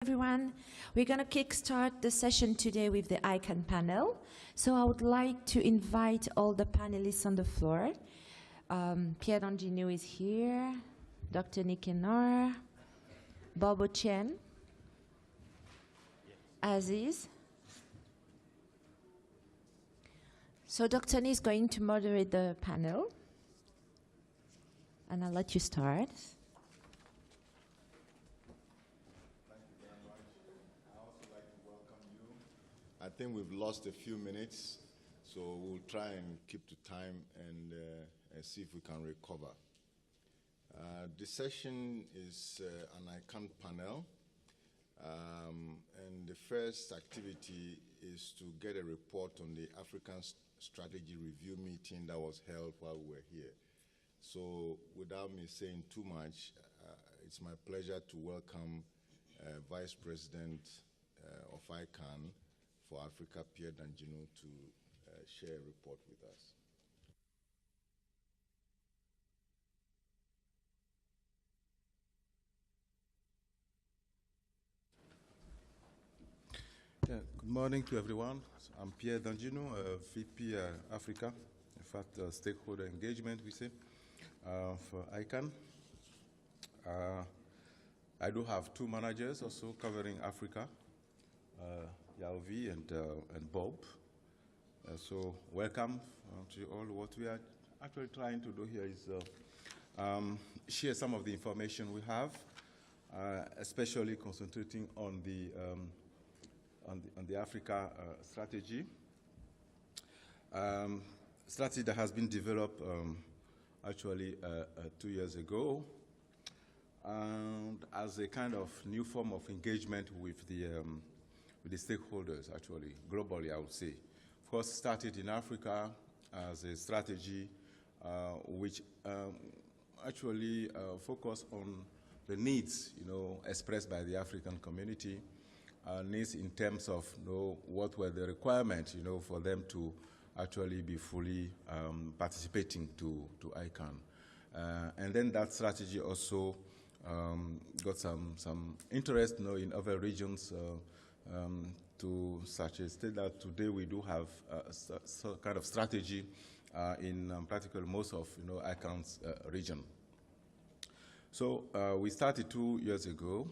Everyone, we're going to kickstart the session today with the ICANN panel. So I would like to invite all the panelists on the floor. Pierre D'Angino is here, Dr. Nikenor, Bobo Chen, Aziz. So Dr. Ni is going to moderate the panel, and I'll let you start. I think we've lost a few minutes, so we'll try and keep to time and see if we can recover. This session is an ICANN panel, and the first activity is to get a report on the African Strategy Review meeting that was held while we were here. So without me saying too much, it's my pleasure to welcome Vice President of ICANN for Africa, Pierre D'Angino, to share a report with us. Yeah, good morning to everyone. I'm Pierre D'Angino, VP Africa, in fact, stakeholder engagement, we say, for ICANN. I do have two managers also covering Africa, Yalvi and Bob. So welcome to all. What we are actually trying to do here is share some of the information we have, especially concentrating on the Africa strategy. Strategy that has been developed actually 2 years ago, and as a kind of new form of engagement with the stakeholders, actually, globally, I would say. Of course, started in Africa as a strategy which actually focused on the needs, expressed by the African community, needs in terms of, what were the requirements, for them to actually be fully participating to ICANN. And then that strategy also got some interest, in other regions, to such a state that today we do have some kind of strategy in practically most of ICANN's region. So we started 2 years ago,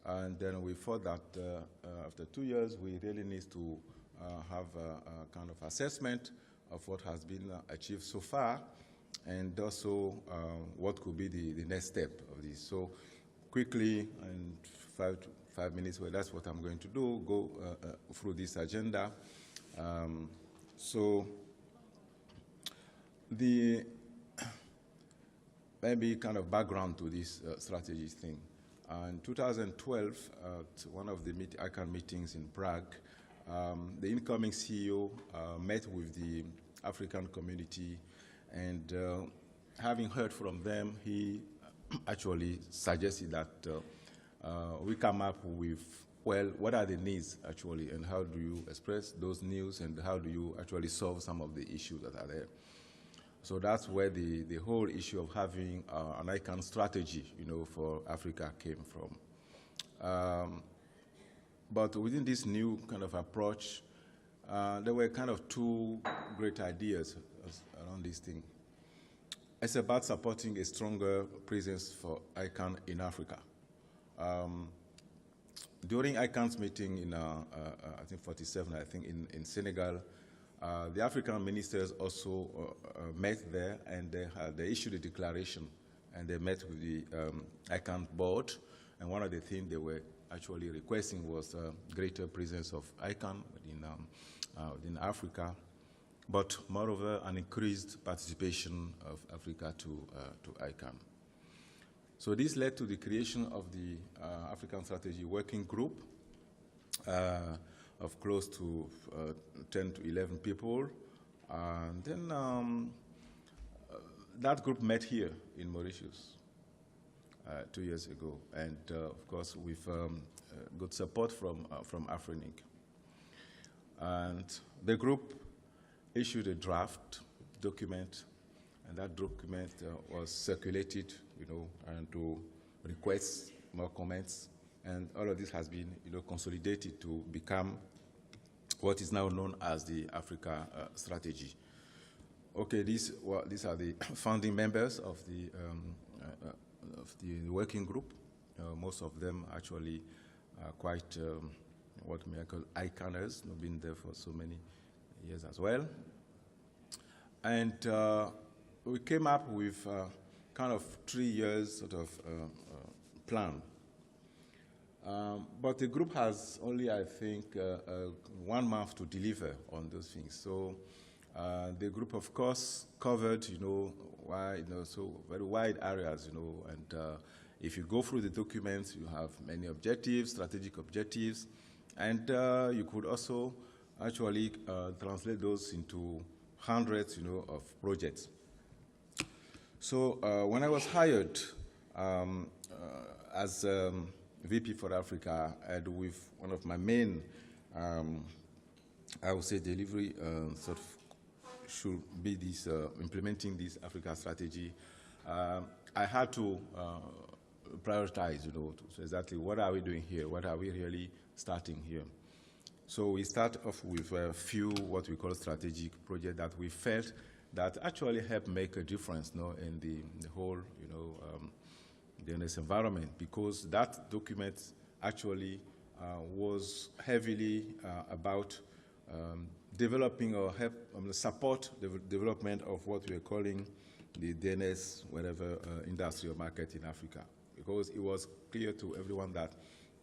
and then we thought that after 2 years we really need to have a kind of assessment of what has been achieved so far, and also what could be the next step of this. So quickly, in 5 minutes, well, that's what I'm going to do, go through this agenda. So the maybe kind of background to this strategy thing. In 2012, at one of the ICANN meetings in Prague, the incoming CEO met with the African community, and having heard from them, he actually suggested that we come up with, well, what are the needs actually, and how do you express those needs, and how do you actually solve some of the issues that are there? So that's where the whole issue of having an ICANN strategy, for Africa came from. But within this new kind of approach, there were kind of two great ideas around this thing. It's about supporting a stronger presence for ICANN in Africa. During ICANN's meeting in, I think 47, in Senegal, the African ministers also met there, and they issued a declaration, and they met with the ICANN board, and one of the things they were actually requesting was greater presence of ICANN within Africa, but moreover an increased participation of Africa to ICANN. So this led to the creation of the African Strategy Working Group of close to 10 to 11 people. And then that group met here in Mauritius 2 years ago, and of course with good support from Afrinic. And the group issued a draft document, and that document was circulated, and to request more comments and all of this has been, consolidated to become what is now known as the Africa strategy. Okay, these are the founding members of the working group. Most of them actually are quite what we call iconers, been there for so many years as well. And we came up with kind of 3 years sort of plan. But the group has only, I think, 1 month to deliver on those things. So the group, of course, covered, so very wide areas, and if you go through the documents, you have many objectives, strategic objectives, and you could also actually translate those into hundreds, of projects. So when I was hired as VP for Africa, and with one of my main, I would say, delivery sort of should be this implementing this Africa strategy, I had to prioritize, so exactly what are we doing here? What are we really starting here? So we start off with a few what we call strategic projects that we felt that actually help make a difference, in the whole, DNS environment, because that document actually was heavily about developing or help support the development of what we are calling the DNS, whatever, industry or market in Africa, because it was clear to everyone that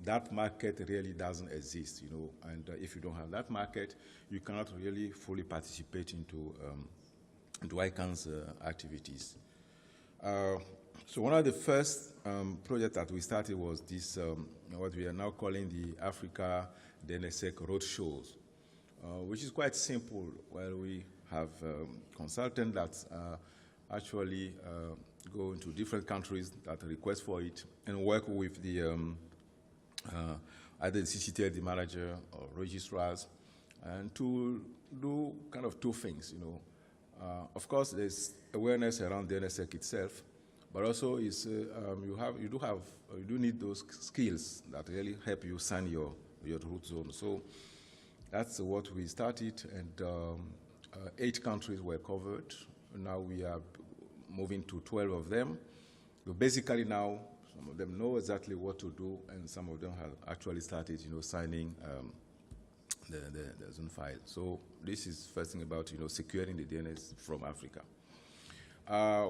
that market really doesn't exist, and if you don't have that market, you cannot really fully participate into ICANN's activities. So one of the first projects that we started was this, what we are now calling the Africa DNSSEC Roadshows, which is quite simple. Well, we have consultants that actually go into different countries that request for it and work with the either the CCTL, the manager, or registrars, and to do kind of 2 things, of course, there's awareness around the DNSSEC itself, but also is you do need those skills that really help you sign your root zone. So that's what we started, and 8 countries were covered. Now we are moving to 12 of them. So basically now, some of them know exactly what to do, and some of them have actually started, signing the zone file. So this is first thing about, securing the DNS from Africa.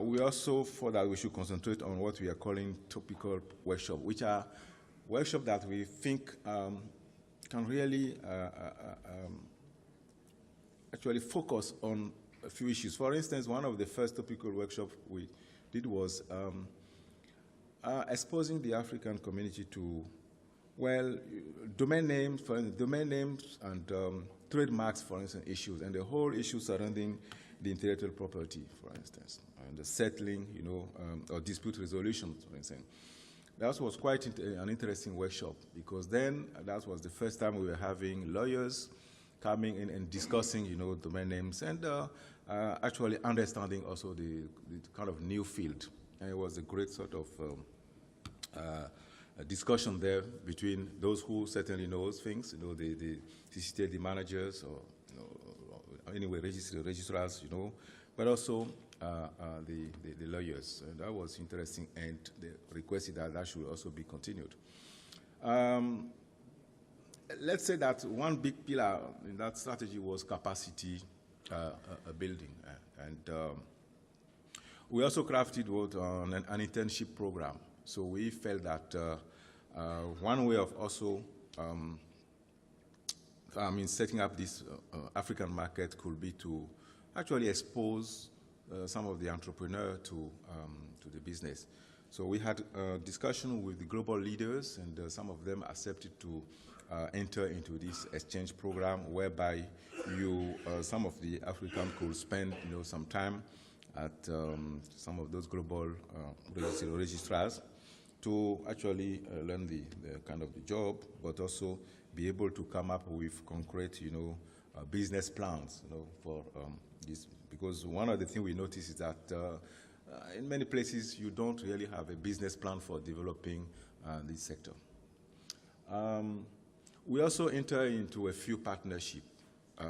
We also thought that we should concentrate on what we are calling topical workshops, which are workshops that we think can really actually focus on a few issues. For instance, one of the first topical workshops we did was exposing the African community to, well, domain names, for instance, domain names and trademarks, for instance, issues, and the whole issue surrounding the intellectual property, for instance, and the settling, or dispute resolution, for instance. That was quite an interesting workshop, because then that was the first time we were having lawyers coming in and discussing, domain names, and actually understanding also the kind of new field. And it was a great sort of a discussion there between those who certainly knows things, the CCTD managers, or anyway, registrars, but also the lawyers. And that was interesting, and they requested that should also be continued. Let's say that one big pillar in that strategy was capacity building, and we also crafted an internship program. So we felt that one way of also, setting up this African market could be to actually expose some of the entrepreneurs to the business. So we had a discussion with the global leaders, and some of them accepted to enter into this exchange program, whereby some of the Africans could spend, some time at some of those global registrars to actually learn the kind of the job, but also be able to come up with concrete, business plans, for this. Because one of the things we notice is that in many places you don't really have a business plan for developing this sector. We also enter into a few partnerships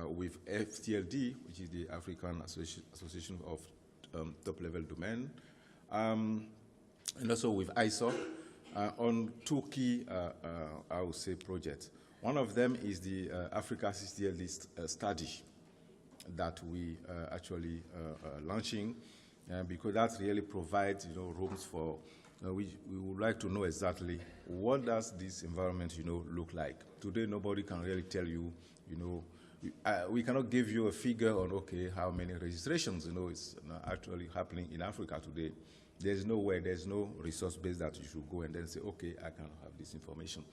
with FTLD, which is the African Association of Top-Level Domain, and also with ISOC on two key, I would say, projects. One of them is the Africa CCTLD study that we actually launching, because that really provides, rooms for. We would like to know exactly what does this environment, look like. Today, nobody can really tell you, we cannot give you a figure on, okay, how many registrations, is actually happening in Africa today. There's nowhere, there's no resource base that you should go and then say, okay, I can have this information.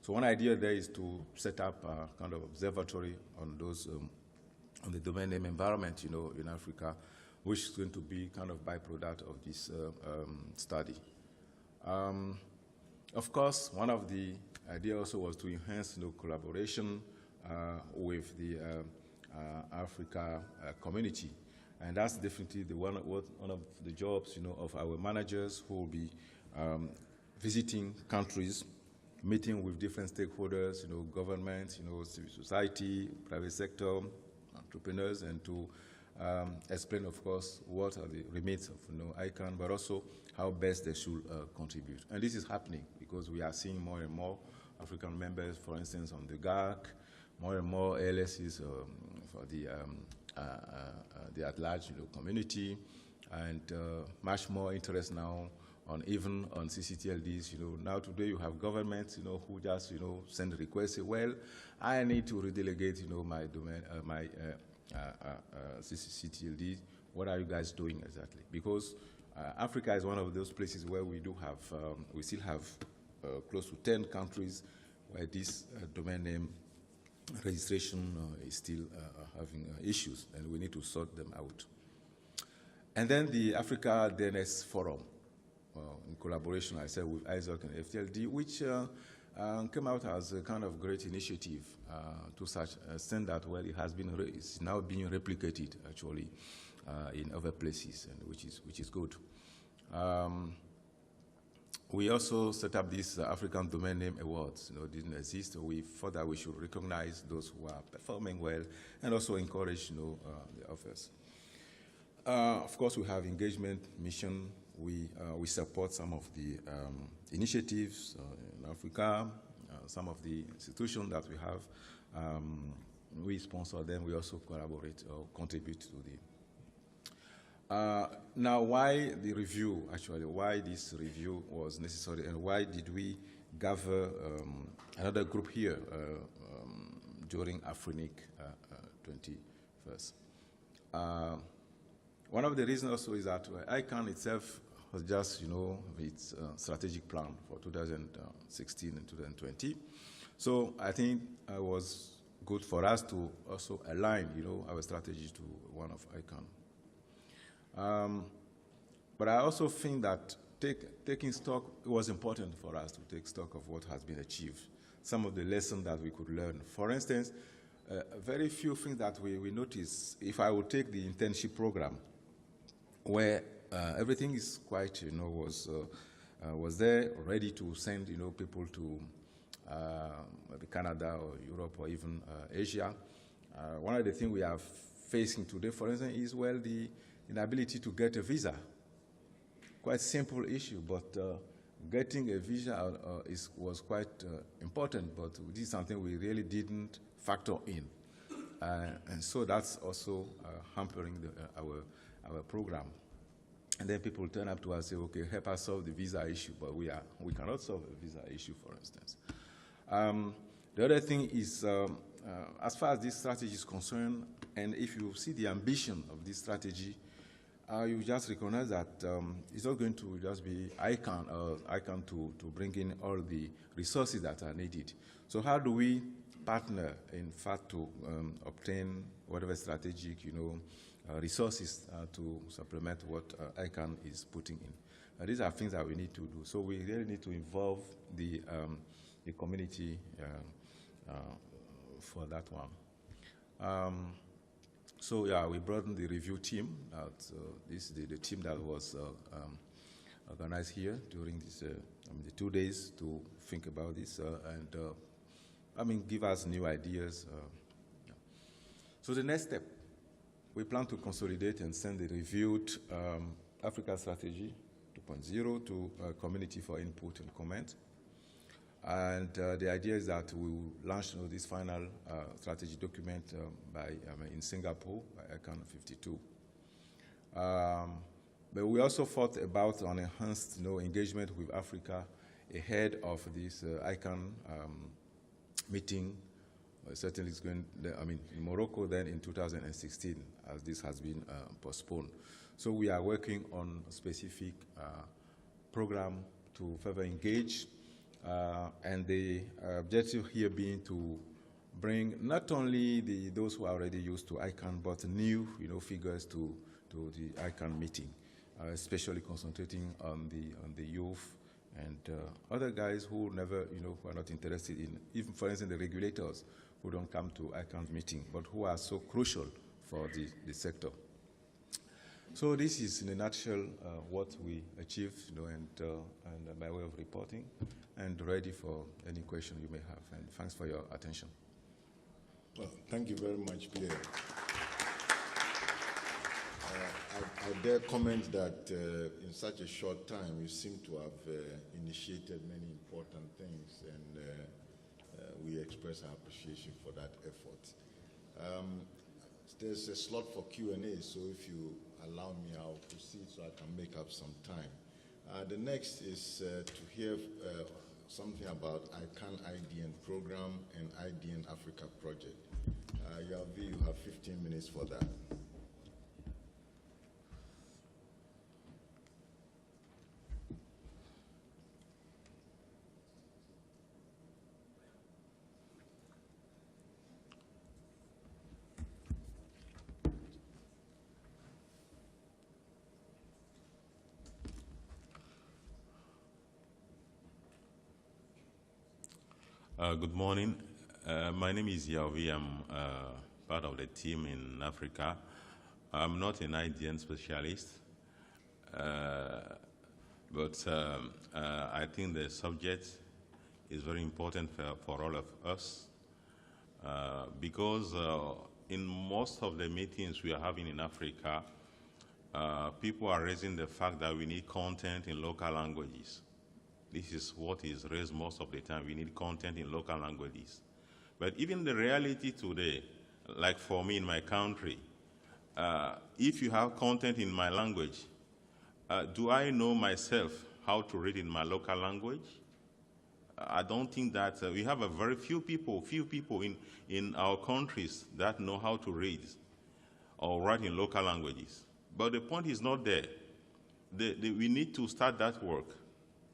So one idea there is to set up a kind of observatory on those, on the domain name environment, in Africa, which is going to be kind of byproduct of this study. Of course, one of the ideas also was to enhance collaboration with the Africa community. And that's definitely one of the jobs, of our managers who will be visiting countries, meeting with different stakeholders, government, civil society, private sector, entrepreneurs, and to explain, of course, what are the remits of ICANN, but also how best they should contribute. And this is happening because we are seeing more and more African members, for instance, on the GAC, more and more ALSs for the at-large community, and much more interest now on even on CCTLDs. Now today you have governments, who just send requests. Say, well, I need to redelegate, my domain, my CCTLD. What are you guys doing exactly? Because Africa is one of those places where we do have, we still have close to 10 countries where this domain name registration is still having issues, and we need to sort them out. And then the Africa DNS Forum, in collaboration, I said, with ISOC and FTLD, which came out as a kind of great initiative to such extent that, well, it has been it's now being replicated actually in other places, and which is good. We also set up these African Domain Name Awards. Didn't exist. We thought that we should recognize those who are performing well and also encourage, the others. Of course, we have engagement mission. We support some of the initiatives in Africa, some of the institutions that we have. We sponsor them. We also collaborate or contribute to the. Now, why the review, actually? Why this review was necessary, and why did we gather another group here during Afrinic 21st? One of the reasons also is that ICANN itself was just, its strategic plan for 2016 and 2020. So I think it was good for us to also align, our strategy to one of ICANN. But I also think that taking stock, it was important for us to take stock of what has been achieved, some of the lessons that we could learn. For instance, very few things that we notice. If I would take the internship program, where everything is quite, was there ready to send, people to maybe Canada or Europe or even Asia. One of the things we are facing today, for instance, is, well, the inability to get a visa. Quite simple issue, but getting a visa was quite important, but this is something we really didn't factor in. And so that's also hampering our program. And then people turn up to us and say, okay, help us solve the visa issue, but we cannot solve a visa issue, for instance. The other thing is, as far as this strategy is concerned, and if you see the ambition of this strategy, you just recognize that it's not going to just be ICANN to bring in all the resources that are needed. So how do we partner, in fact, to obtain whatever strategic, resources to supplement what ICANN is putting in? These are things that we need to do. So we really need to involve the community for that one. So yeah, we brought in the review team. This is the team that was organized here during this, the 2 days to think about this and give us new ideas. Yeah. So the next step, we plan to consolidate and send the reviewed Africa Strategy 2.0 to community for input and comment. And the idea is that we will launch this final strategy document in Singapore by ICANN 52. But we also thought about an enhanced engagement with Africa ahead of this ICANN meeting. Certainly it's going, in Morocco then in 2016, as this has been postponed. So we are working on a specific program to further engage, and the objective here being to bring not only those who are already used to ICANN, but new figures to the ICANN meeting, especially concentrating on the youth and other guys who never, who are not interested in, even for instance, the regulators who don't come to ICANN's meeting, but who are so crucial for the sector. So this is, in a nutshell, what we achieved, and by way of reporting, and ready for any question you may have. And thanks for your attention. Well, thank you very much, Pierre. I dare comment that in such a short time, you seem to have initiated many important things, and we express our appreciation for that effort. There's a slot for Q&A, so if you allow me, I'll proceed so I can make up some time. The next is to hear something about ICANN IDN program and IDN Africa project. Yavi, you have 15 minutes for that. Good morning. My name is Yavi. I'm part of the team in Africa. I'm not an IDN specialist, but I think the subject is very important for all of us because in most of the meetings we are having in Africa, people are raising the fact that we need content in local languages. This is what is raised most of the time. We need content in local languages. But even the reality today, like for me in my country, if you have content in my language, do I know myself how to read in my local language? I don't think that we have a very few people in our countries that know how to read or write in local languages. But the point is not there. We need to start that work.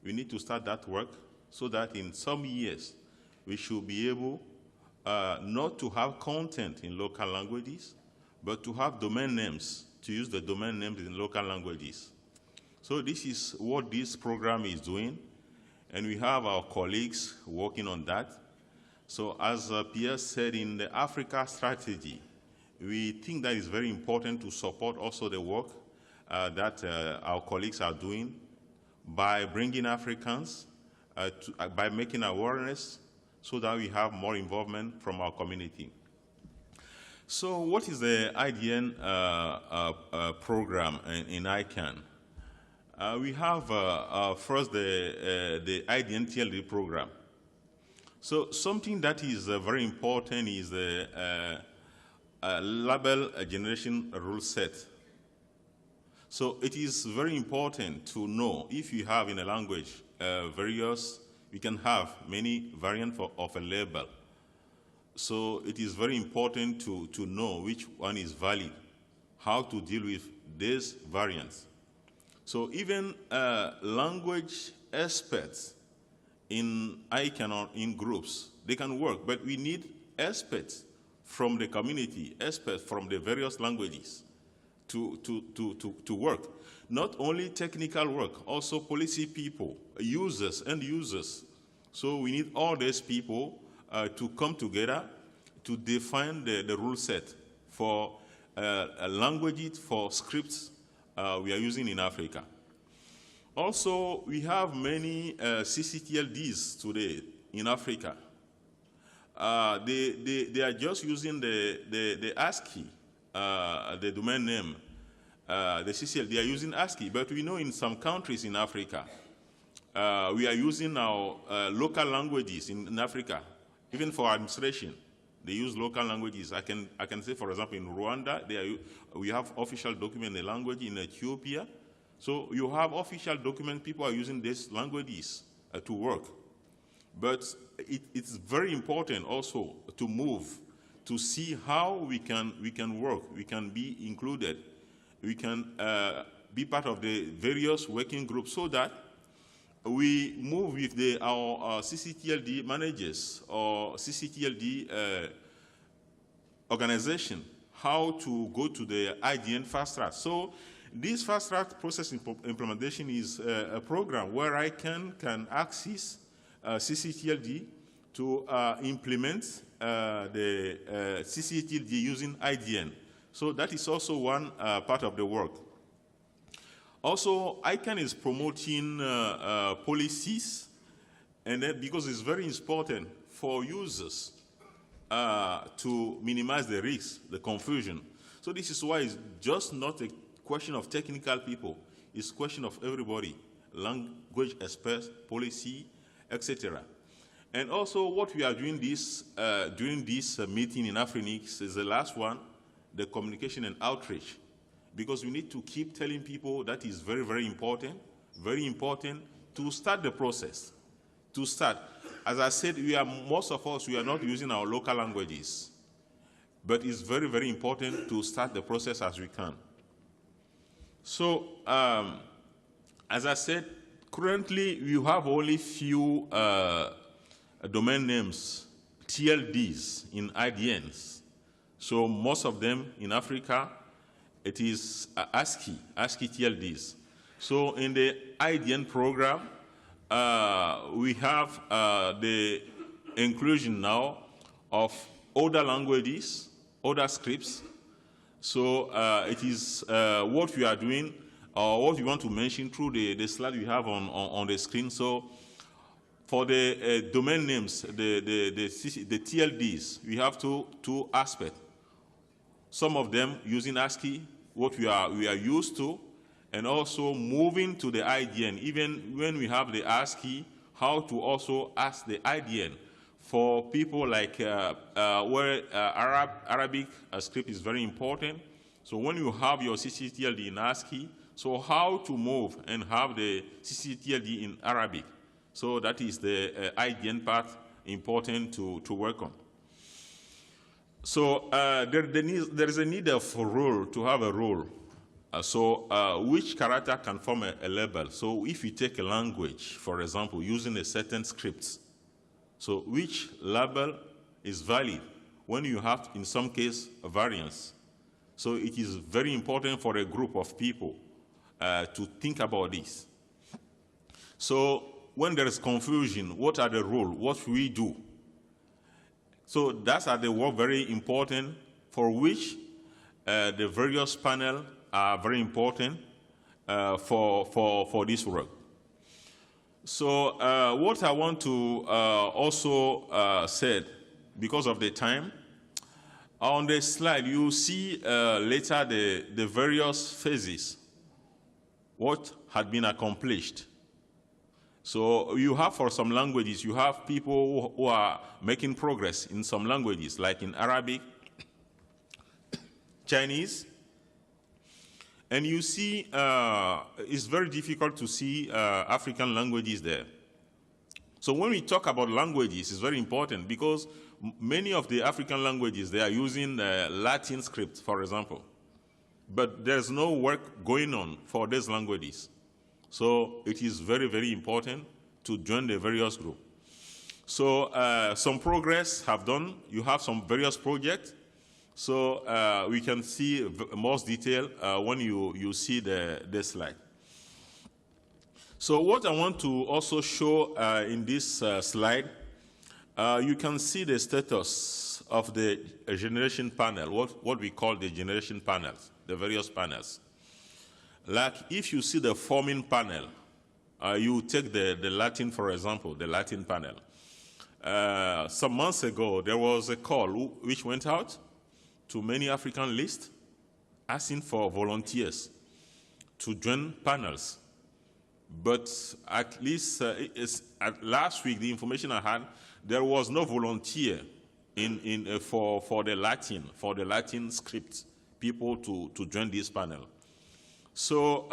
We need to start that work so that in some years we should be able not to have content in local languages, but to have domain names, to use the domain names in local languages. So this is what this program is doing, and we have our colleagues working on that. So as Pierre said, in the Africa strategy, we think that it's very important to support also the work that our colleagues are doing by bringing Africans, by making awareness so that we have more involvement from our community. So what is the IDN program in ICANN? We have first the IDN TLD program. So something that is very important is the label generation rule set. So it is very important to know if you have in a language various, you can have many variants of a label. So it is very important to know which one is valid, how to deal with these variants. So even language experts in ICANN or in groups, they can work, but we need experts from the community, experts from the various languages to work. Not only technical work, also policy people, users, end users. So we need all these people to come together to define the rule set for languages, for scripts we are using in Africa. Also, we have many CCTLDs today in Africa. They are just using the ASCII, the domain name, the CCL. They are using ASCII, but we know in some countries in Africa, we are using our local languages in Africa, even for administration. They use local languages. I can say, for example, in Rwanda, we have official document in the language. In Ethiopia, so you have official document. People are using these languages to work. But it's very important also to move, to see how we can work, we can be included, we can be part of the various working groups so that we move with our CCTLD managers or CCTLD organization, how to go to the IDN fast track. So this fast track process implementation is a program where I can access CCTLD to implement the CCTLD using IDN. So that is also one part of the work. Also, ICANN is promoting policies, and then because it's very important for users to minimize the risks, the confusion. So this is why it's just not a question of technical people. It's a question of everybody, language experts, policy, etc. And also what we are doing during this meeting in Afrinix is the last one, the communication and outreach. Because we need to keep telling people that is very, very important to start the process. To start. As I said, most of us, we are not using our local languages. But it's very, very important to start the process as we can. So, as I said, currently we have only few domain names, TLDs in IDNs. So most of them in Africa, it is ASCII TLDs. So in the IDN program, we have the inclusion now of other languages, other scripts. So it is what we are doing, or what we want to mention through the slide we have on the screen. So for the domain names, the TLDs, we have two aspects. Some of them using ASCII, what we are used to, and also moving to the IDN. Even when we have the ASCII, how to also ask the IDN for people like where Arabic script is very important. So when you have your CCTLD in ASCII, so how to move and have the CCTLD in Arabic. So that is the IDN part important to work on. So there is a need of a rule, to have a rule. Which character can form a label? So if you take a language, for example, using a certain script, so which label is valid when you have, in some case, a variance? So it is very important for a group of people to think about this. So when there is confusion, what are the rules? What should we do? So that's the work very important, for which the various panels are very important for this work. So what I want to also say, because of the time, on the slide you see later the various phases, what had been accomplished. So you have, for some languages, you have people who are making progress in some languages, like in Arabic, Chinese. And you see, it's very difficult to see African languages there. So when we talk about languages, it's very important because many of the African languages, they are using Latin script, for example. But there's no work going on for these languages. So it is very, very important to join the various groups. So some progress have done. You have some various projects. So we can see more detail when you see the slide. So what I want to also show in this slide, you can see the status of the generation panel, what we call the generation panels, the various panels. Like if you see the forming panel, You take the Latin, for example, the Latin panel. Some months ago, there was a call which went out to many African lists asking for volunteers to join panels. But at least last week, the information I had, there was no volunteer for the Latin script people to join this panel. So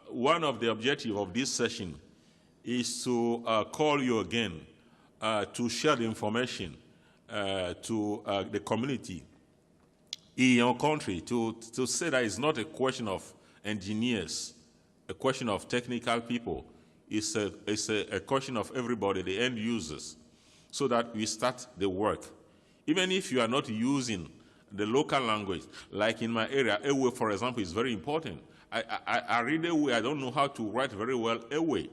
one of the objectives of this session is to call you again to share the information to the community in your country, to say that it's not a question of engineers, a question of technical people. It's a question of everybody, the end users, so that we start the work. Even if you are not using the local language, like in my area, Ewe, for example, is very important. I read Ewe, I don't know how to write very well Ewe.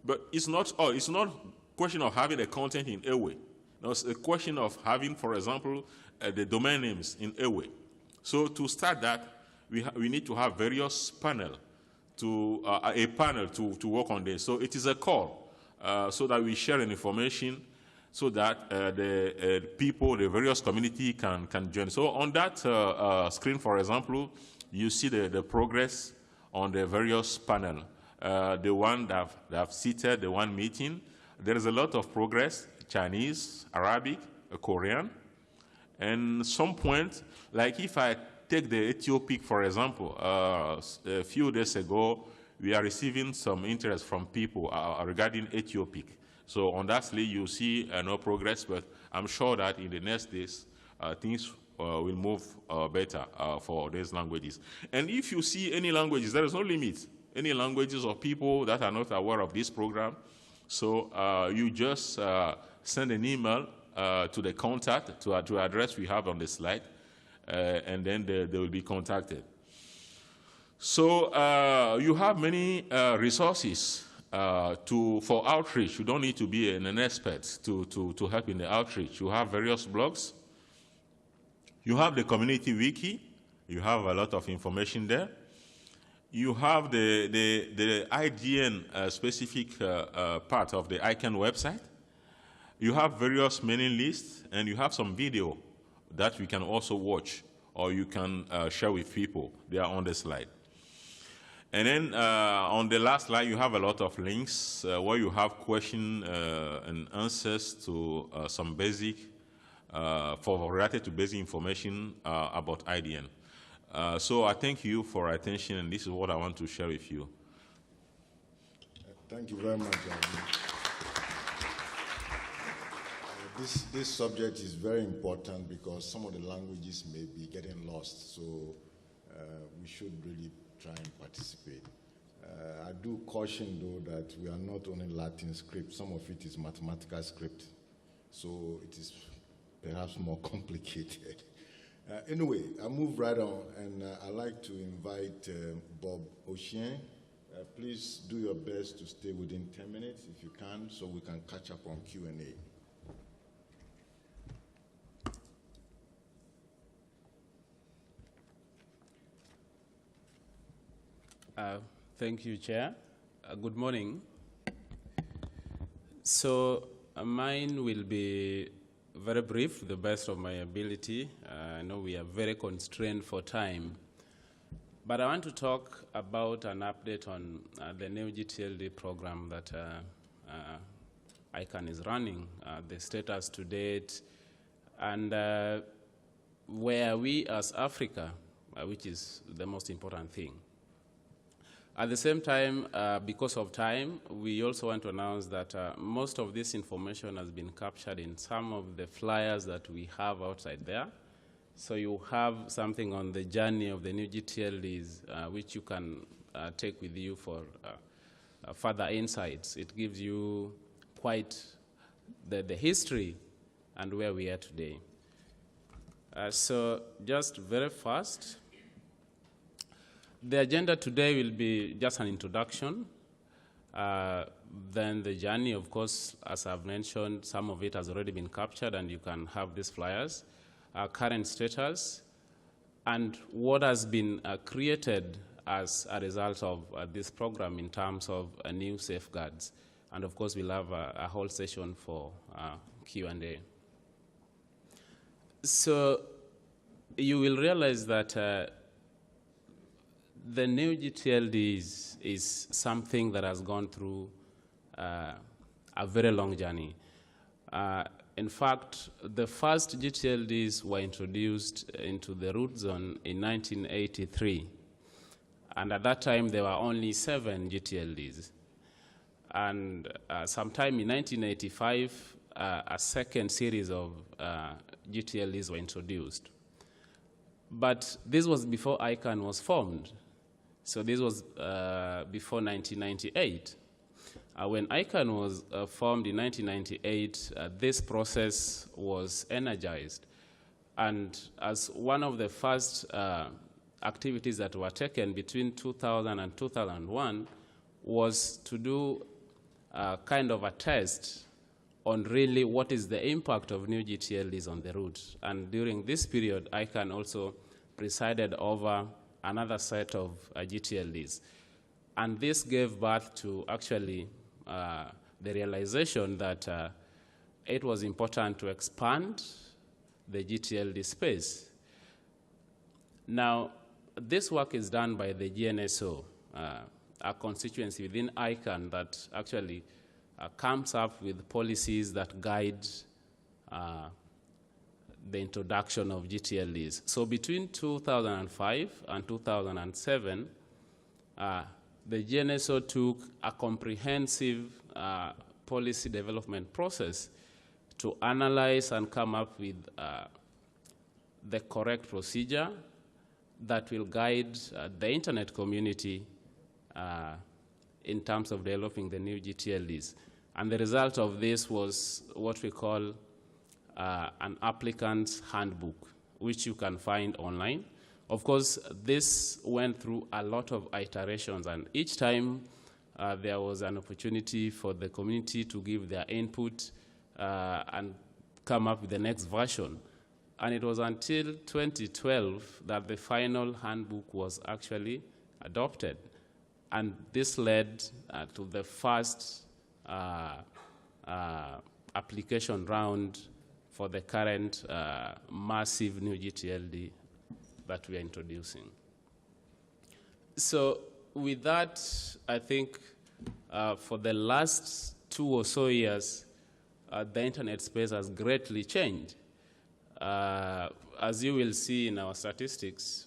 But it's not a question of having the content in Ewe. No, it's a question of having, for example, the domain names in Ewe. So to start that, we need to have various panels a panel to work on this. So it is a call so that we share information so that the people, the various community can join. So on that screen, for example, you see the progress on the various panel. The one that have seated, the one meeting, there is a lot of progress, Chinese, Arabic, Korean, and some point, like if I take the Ethiopic, for example, a few days ago, we are receiving some interest from people regarding Ethiopic. So on that slide, you see no progress, but I'm sure that in the next days, things will move better for these languages. And if you see any languages, there is no limit. Any languages or people that are not aware of this program, so you just send an email to the contact, to address we have on the slide, and then they will be contacted. So you have many resources for outreach. You don't need to be an expert to help in the outreach. You have various blogs. You have the community wiki. You have a lot of information there. You have the IDN specific part of the ICANN website. You have various mailing lists, and you have some video that you can also watch, or you can share with people. They are on the slide. And then on the last slide, you have a lot of links where you have questions and answers to some basic, related to basic information about IDN. So I thank you for your attention, and this is what I want to share with you. Thank you very much. This subject is very important because some of the languages may be getting lost, so we should really try and participate. I do caution, though, that we are not only Latin script. Some of it is mathematical script, so it is perhaps more complicated. Anyway, I move right on, and I'd like to invite Bob Oshien. Please do your best to stay within 10 minutes, if you can, so we can catch up on Q&A. Thank you, Chair. Good morning. So mine will be very brief, the best of my ability. I know we are very constrained for time. But I want to talk about an update on the new GTLD program that ICANN is running, the status to date, and where we as Africa, which is the most important thing. At the same time, because of time, we also want to announce that most of this information has been captured in some of the flyers that we have outside there. So you have something on the journey of the new GTLDs, which you can take with you for further insights. It gives you quite the history and where we are today. So just very fast, the agenda today will be just an introduction. Then the journey, of course, as I've mentioned, some of it has already been captured, and you can have these flyers. Current status, and what has been created as a result of this program in terms of new safeguards. And of course, we'll have a whole session for Q&A. So you will realize that the new GTLD is something that has gone through a very long journey. In fact, the first GTLDs were introduced into the root zone in 1983. And at that time, there were only 7 GTLDs. And sometime in 1985, a second series of GTLDs were introduced. But this was before ICANN was formed. So this was before 1998. When ICANN was formed in 1998, this process was energized. And as one of the first activities that were taken between 2000 and 2001 was to do kind of a test on really what is the impact of new GTLDs on the root. And during this period, ICANN also presided over another set of GTLDs. And this gave birth to actually the realization that it was important to expand the GTLD space. Now, this work is done by the GNSO, a constituency within ICANN that actually comes up with policies that guide the introduction of GTLDs. So between 2005 and 2007, the GNSO took a comprehensive policy development process to analyze and come up with the correct procedure that will guide the internet community in terms of developing the new GTLDs. And the result of this was what we call an applicant's handbook, which you can find online. Of course, this went through a lot of iterations, and each time there was an opportunity for the community to give their input and come up with the next version. And it was until 2012 that the final handbook was actually adopted. And this led to the first application round for the current massive new GTLD that we are introducing. So with that, I think for the last 2 or so years, the internet space has greatly changed. As you will see in our statistics,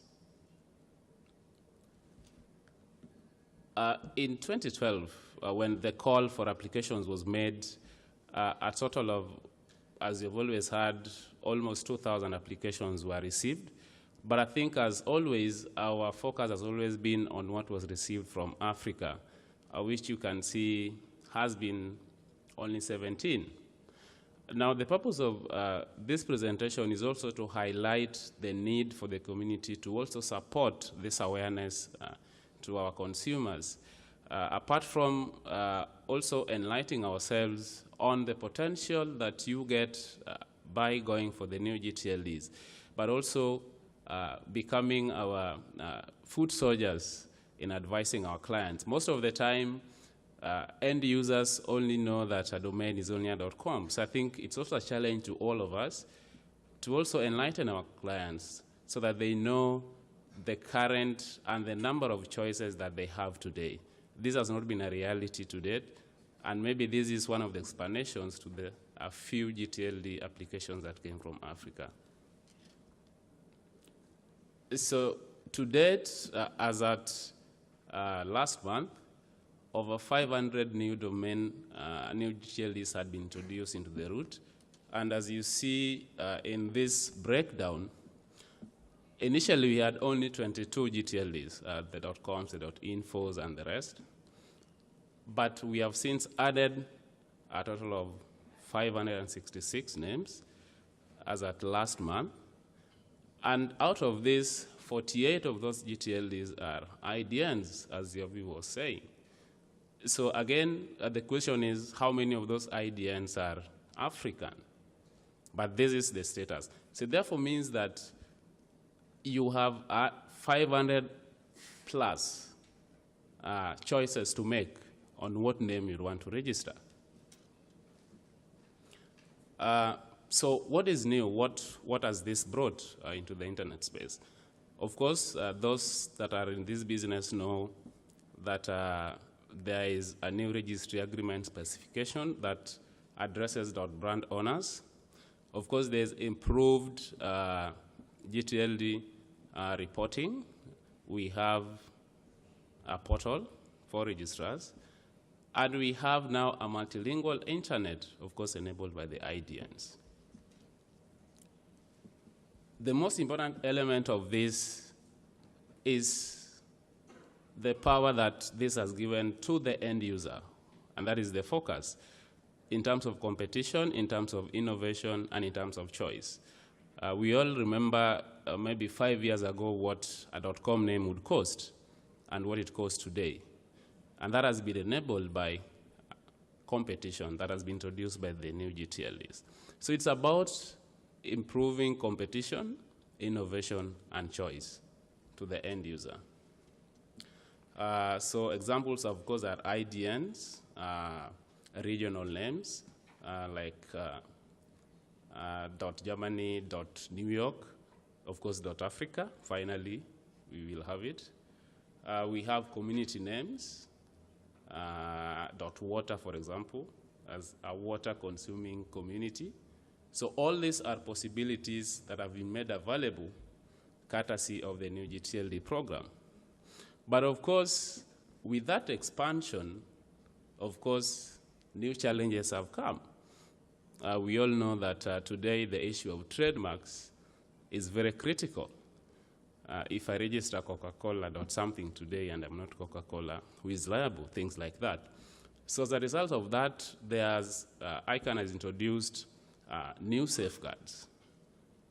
in 2012, when the call for applications was made, a total of, as you've always heard, almost 2,000 applications were received. But I think, as always, our focus has always been on what was received from Africa, which you can see has been only 17. Now, the purpose of this presentation is also to highlight the need for the community to also support this awareness to our consumers, apart from also enlightening ourselves on the potential that you get by going for the new GTLDs, but also becoming our foot soldiers in advising our clients. Most of the time, end users only know that a domain is only a .com. So I think it's also a challenge to all of us to also enlighten our clients so that they know the current and the number of choices that they have today. This has not been a reality to date, and maybe this is one of the explanations to the few GTLD applications that came from Africa. So to date, as at last month, over 500 new domain, new GTLDs had been introduced into the root. And as you see in this breakdown, initially we had only 22 GTLDs, the .coms, the .infos, and the rest. But we have since added a total of 566 names as at last month. And out of this, 48 of those GTLDs are IDNs, as Yovi was saying. So again, the question is, how many of those IDNs are African? But this is the status. So therefore means that you have 500 plus choices to make on what name you want to register. So what is new? What has this brought into the internet space? Of course, those that are in this business know that there is a new registry agreement specification that addresses .brand owners. Of course, there's improved GTLD reporting. We have a portal for registrars. And we have now a multilingual internet, of course, enabled by the IDNs. The most important element of this is the power that this has given to the end user, and that is the focus in terms of competition, in terms of innovation, and in terms of choice. We all remember maybe 5 years ago what a .com name would cost and what it costs today. And that has been enabled by competition that has been introduced by the new GTLDs. So it's about improving competition, innovation, and choice to the end user. So examples, of course, are IDNs, regional names, like .Germany, .New York, of course, .Africa. Finally, we will have it. We have community names, .water, for example, as a water-consuming community. So all these are possibilities that have been made available courtesy of the new GTLD program. But of course, with that expansion, of course, new challenges have come. We all know that today the issue of trademarks is very critical. If I register Coca-Cola .something today and I'm not Coca-Cola, who is liable, things like that. So as a result of that, ICANN has introduced new safeguards.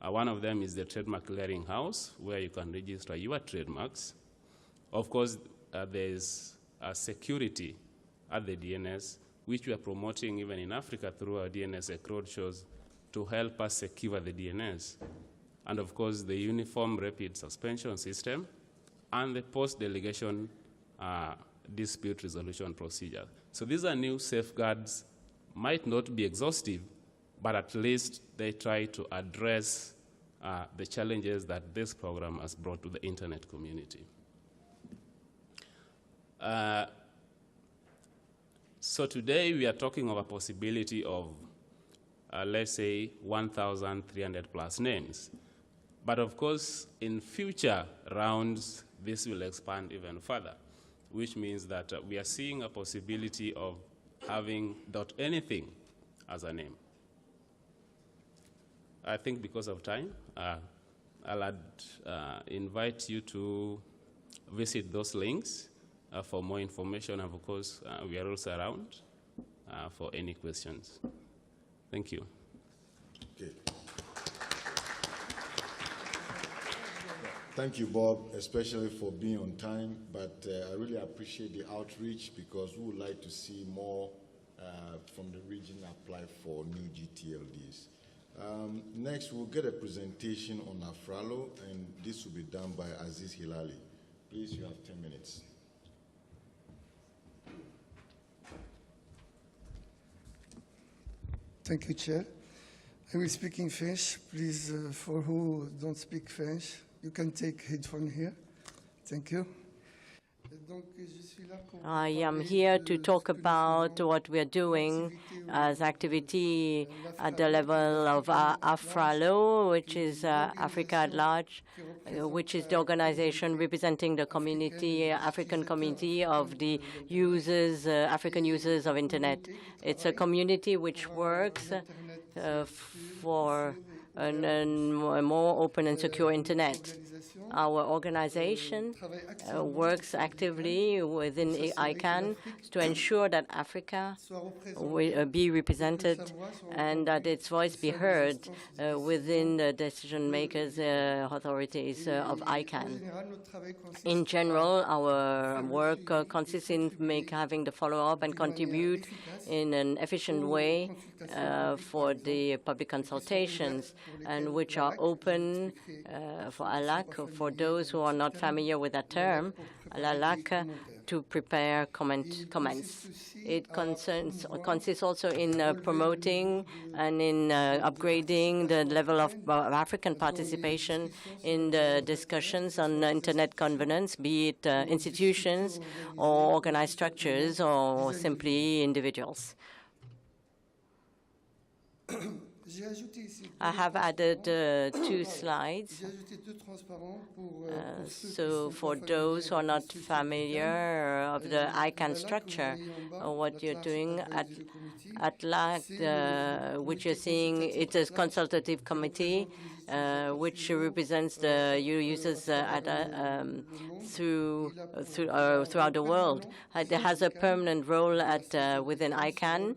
One of them is the Trademark Clearinghouse, where you can register your trademarks. Of course, there's security at the DNS, which we are promoting even in Africa through our DNS roadshows to help us secure the DNS. And of course, the Uniform Rapid Suspension System and the post-delegation dispute resolution procedure. So these are new safeguards, might not be exhaustive, but at least they try to address the challenges that this program has brought to the internet community. So today we are talking of a possibility of, let's say, 1,300 plus names. But of course, in future rounds, this will expand even further, which means that we are seeing a possibility of having .anything as a name. I think because of time, I'll invite you to visit those links for more information. And of course, we are also around for any questions. Thank you. Okay. Thank you, Bob, especially for being on time. But I really appreciate the outreach because we would like to see more from the region apply for new GTLDs. Next, we'll get a presentation on Afralo, and this will be done by Aziz Hilali. Please, you have 10 minutes. Thank you, Chair. I will speak in French. Please, for who don't speak French, you can take headphone here. Thank you. I am here to talk about what we are doing as activity at the level of Afralo, which is Africa at large, which is the organization representing the community, African community of the users, African users of Internet. It's a community which works for a more open and secure Internet. Our organization works actively within ICANN to ensure that Africa will be represented and that its voice be heard within the decision makers, authorities of ICANN. In general, our work consists in having the follow-up and contribute in an efficient way for the public consultations, and which are open for ALAC, for those who are not familiar with that term, ALAC, to prepare comments. It consists also in promoting and in upgrading the level of African participation in the discussions on internet governance, be it institutions or organized structures or simply individuals. I have added 2 slides. So for those who are not familiar of the ICANN structure, what you're doing at LAC, which you're seeing, it's a consultative committee which represents the users throughout the world. It has a permanent role within ICANN.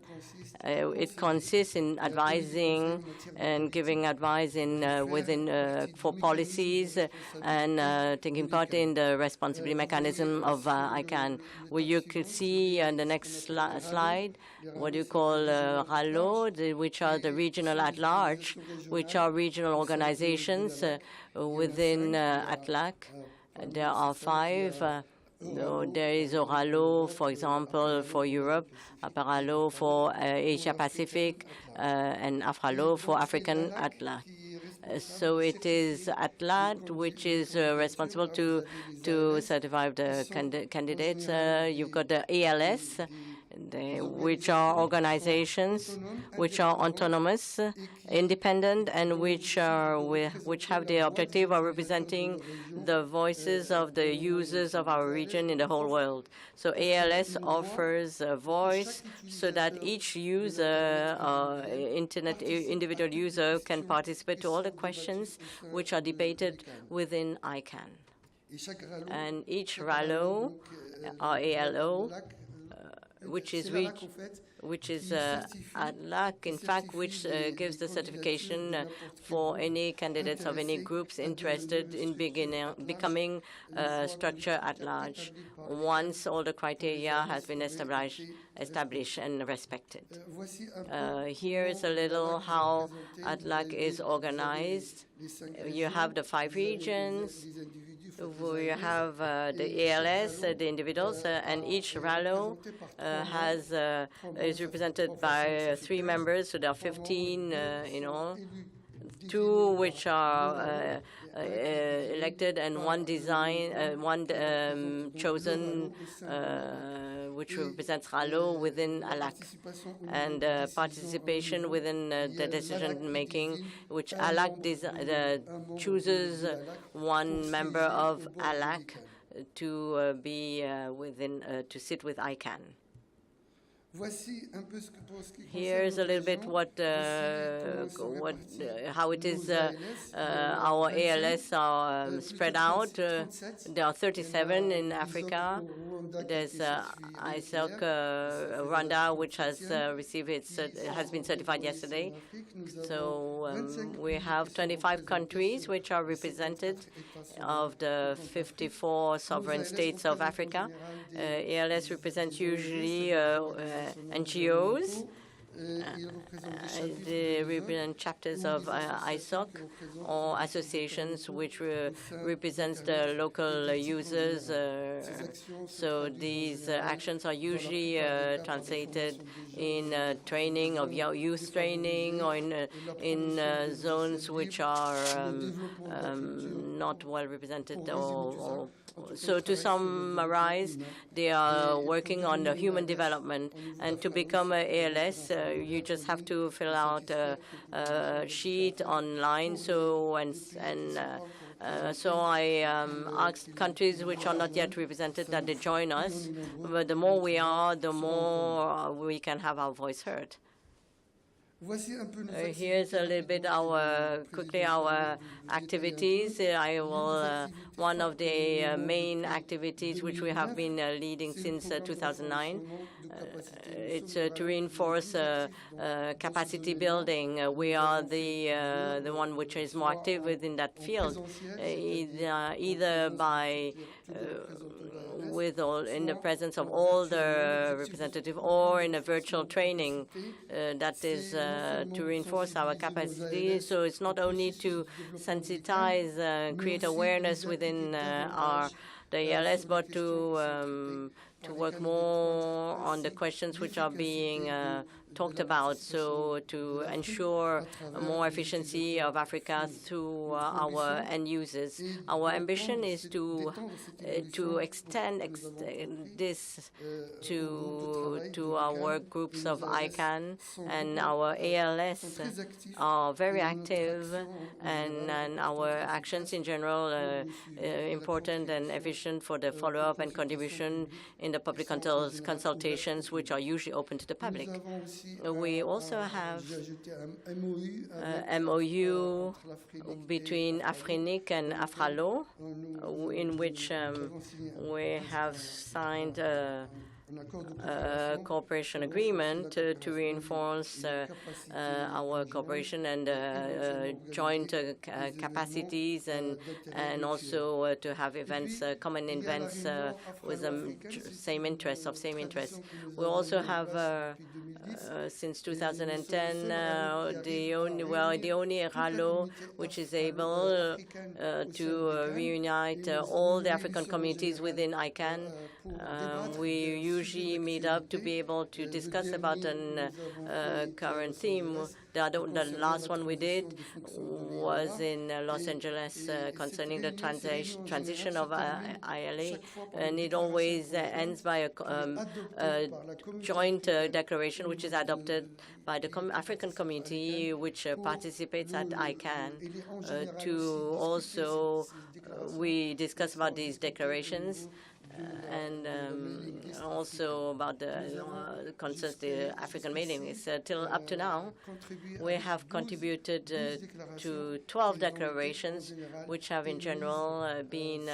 It consists in advising and giving advice for policies and taking part in the responsibility mechanism of ICANN. Where you could see on the next slide what you call RALO, which are the regional at large, which are regional organizations within ATLAC. There are 5. There is a RALO, for example, for Europe, a RALO for Asia Pacific, and AFRALO for African ATLAC. So it is ATLAC which is responsible to certify the candidates. You've got the ALS, which are organizations which are autonomous, independent, and which have the objective of representing the voices of the users of our region in the whole world. So ALS offers a voice so that each user, individual user, can participate to all the questions which are debated within ICANN. And each RALO, or ALO, which is ATLAC, in fact, which gives the certification for any candidates of any groups interested in becoming a structure at large, once all the criteria has been established and respected. Here is a little how ATLAC is organized. You have the 5 regions. We have the ALS, the individuals, and each RALO is represented by 3 members, so there are 15 in all. 2 which are elected, and one chosen, which represents RALO within ALAC, and participation within the decision-making, which ALAC chooses one member of ALAC to be to sit with ICANN. Here's a little bit how it is. Our ALS are spread out. There are 37 in Africa. There's ISOC Rwanda, which has has been certified yesterday. So we have 25 countries which are represented of the 54 sovereign states of Africa. ALS represents usually NGOs. They represent chapters of ISOC or associations which represents the local users. So these actions are usually translated in training of youth training, or in zones which are not well represented. So to summarize, they are working on the human development, and to become an ALS, you just have to fill out a sheet online. So I asked countries which are not yet represented that they join us. But the more we are, the more we can have our voice heard. Here's a little bit quickly our activities. One of the main activities which we have been leading since 2009. It's to reinforce capacity building. We are the one which is more active within that field, either by in the presence of all the representatives, or in a virtual training that is to reinforce our capacity. So it's not only to sensitize, create awareness within the ALS, but to work more on the questions which are being talked about, so to ensure more efficiency of Africa through our end users. Our ambition is to extend this to our work groups of ICANN, and our ALS are very active, and our actions in general are important and efficient for the follow-up and contribution in the public consultations, which are usually open to the public. We also have MOU between Afrinic and Afralo, in which we have signed a cooperation agreement to reinforce our cooperation and joint capacities, and also to have events, common events with the same interests. We also have since 2010 the only RALO which is able to reunite all the African communities within ICANN. We usually meet up to be able to discuss about a current theme. The last one we did was in Los Angeles concerning the transition of ILA, and it always ends by a joint declaration which is adopted by the African community which participates at ICANN. To also, we discuss about these declarations, and also about the concerns the African meetings. Till up to now, we have contributed to 12 declarations, which have in general been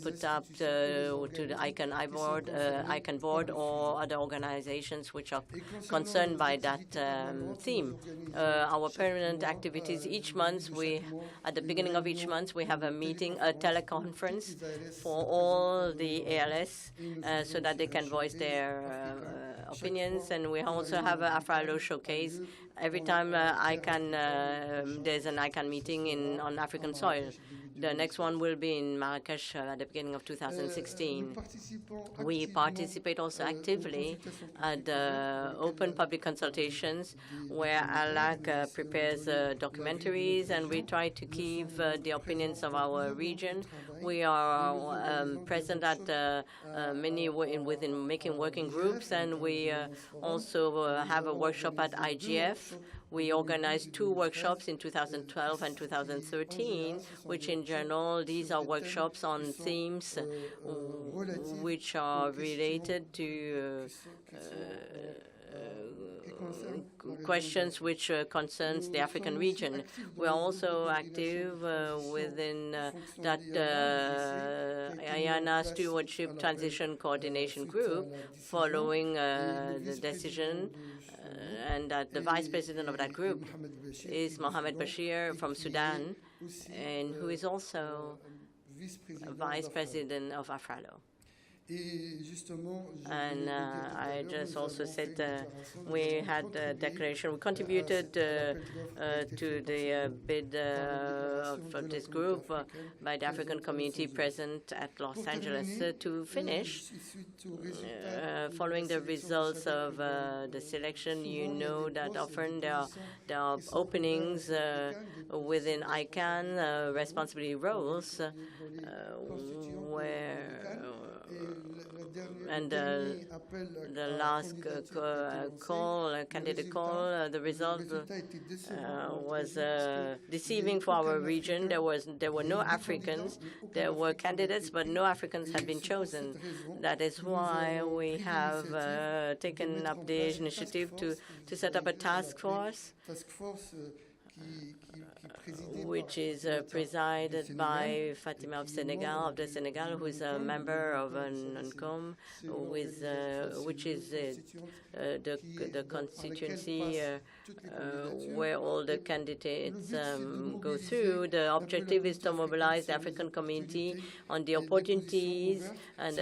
put up to the ICANN board or other organizations which are concerned by that theme. Our permanent activities each month, at the beginning of each month, we have a meeting, a teleconference for all the ALS, so that they can voice their opinions. And we also have an AfriLO showcase every time there's an ICANN meeting on African soil. The next one will be in Marrakesh at the beginning of 2016. We participate also actively at the open public consultations where ALAC prepares documentaries, and we try to keep the opinions of our region. We are present at many within making working groups, and we also have a workshop at IGF. We organized 2 workshops in 2012 and 2013, which in general, these are workshops on themes which are related to questions which concerns the African region. We are also active within that IANA Stewardship Transition Coordination Group, following the decision, and that the vice president of that group is Mohamed Bashir from Sudan, and who is also vice president of AfriLO. And I just also said we had a declaration. We contributed to the bid of this group by the African community present at Los Angeles. To finish, following the results of the selection, you know that often there are openings within ICANN responsibility roles and the last candidate call, the result was deceiving for our region. There were no Africans. There were candidates, but no Africans had been chosen. That is why we have taken up the initiative to set up a task force which is presided by Fatima of the Senegal, who is a member of NONCOM, which is the constituency where all the candidates go through. The objective is to mobilize the African community on the opportunities and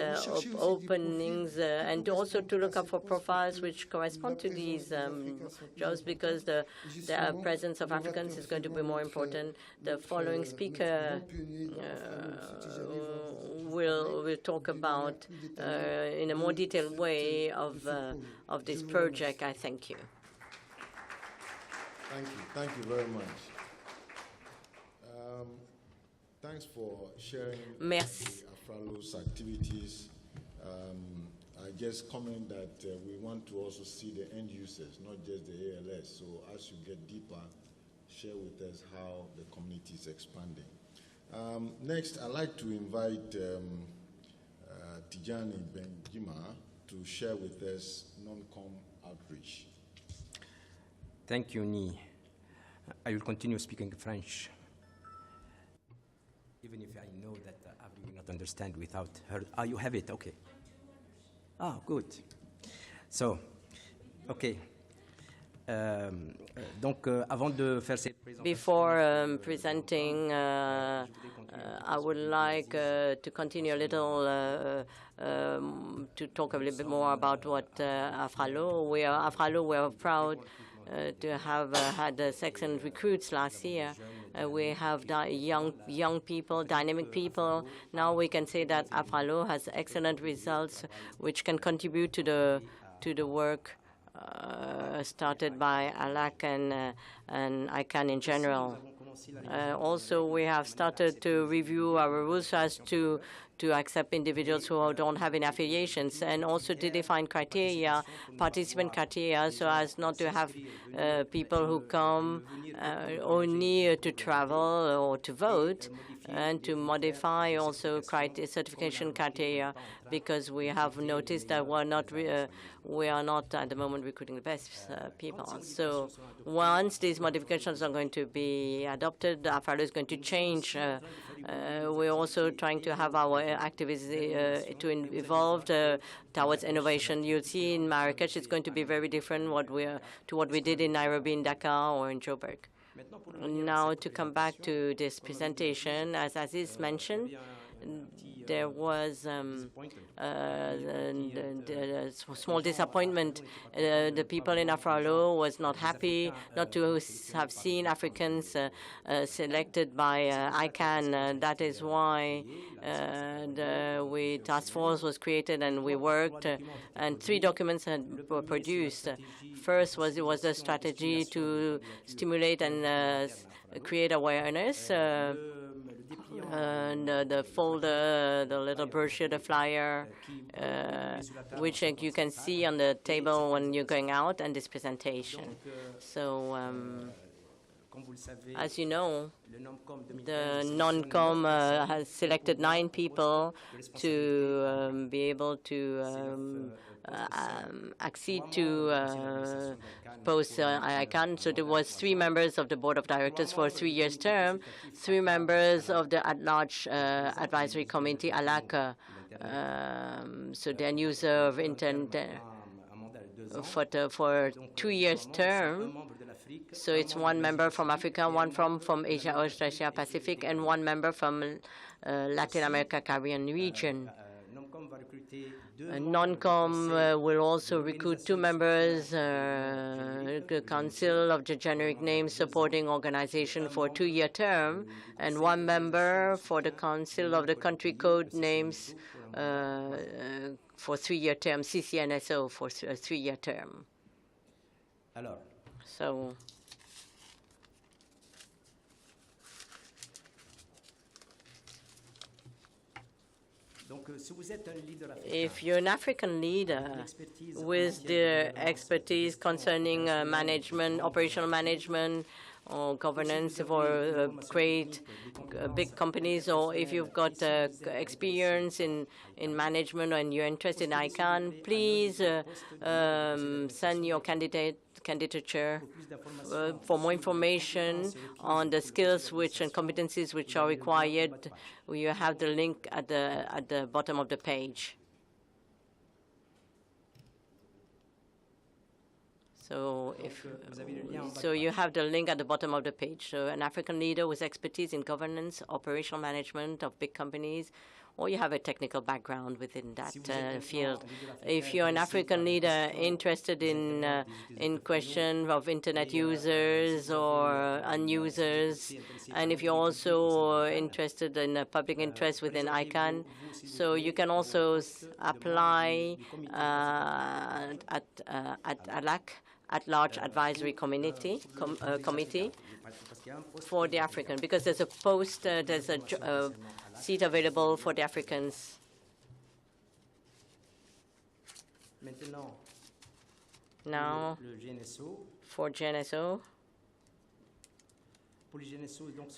openings, and also to look up for profiles which correspond to these jobs, because the presence of Africans is going to be more important. The following speaker will talk about in a more detailed way of this project. I thank you. Thank you very much. Thanks for sharing Merci. Afralo's activities. I just comment that we want to also see the end users, not just the ALS. So as you get deeper, share with us how the community is expanding. Next, I'd like to invite Tijani Benjima to share with us non-com outreach. Thank you, Ni. I will continue speaking French, even if I know that I will not understand without her. Ah, you have it, okay. Ah, good. So, okay. Donc, avant de faire cette présentation, before presenting, I would like to continue a little to talk a little bit more about what Afralo. We are proud to have had excellent recruits last year. We have young people, dynamic people. Now we can say that Afralo has excellent results, which can contribute to the work started by ALAC and ICANN in general. Also, we have started to review our rules as to accept individuals who don't have any affiliations, and also to define criteria, participant criteria, so as not to have people who come only to travel or to vote, and to modify also certification criteria, because we have noticed that we are not at the moment recruiting the best people. So once these modifications are going to be adopted, Afralo is going to change. We're also trying to have our activities to evolve towards innovation. You'll see in Marrakesh it's going to be very different to what we did in Nairobi, in Dakar, or in Joburg. Now to come back to this presentation, as Aziz mentioned, there was a small disappointment. The people in Afralo was not happy not to have seen Africans selected by ICANN. That is why the task force was created, and we worked, and 3 documents were produced. First was a strategy to stimulate and create awareness. And the folder, the little brochure, the flyer, which you can see on the table when you're going out, and this presentation. So, as you know, the non-com has selected 9 people to be able to accede to post ICANN. So there was 3 members of the board of directors for a 3-year term, 3 members of the at-large advisory committee, ALAC, so the user of internet for 2-year term. So it's 1 member from Africa, 1 from Asia, Australia, Pacific, and 1 member from Latin America, Caribbean region. Non-com will also recruit 2 members, the Council of the Generic Names Supporting Organization for a 2-year term, and 1 member for the Council of the Country Code Names for 3-year term, CCNSO for a 3-year term. So, if you're an African leader with the expertise concerning management, operational management, or governance for great big companies, or if you've got experience in management and you're interested in ICANN, please send your candidature for more information on the skills and competencies which are required. You have the link at the bottom of the page. So you have the link at the bottom of the page. So an African leader with expertise in governance, operational management of big companies, or you have a technical background within that field. If you're an African leader interested in question of internet users or unusers, and if you're also interested in public interest within ICANN, so you can also apply at ALAC, at-large advisory committee for the African, because there's a post, there's a seat available for the Africans. Now, for GNSO.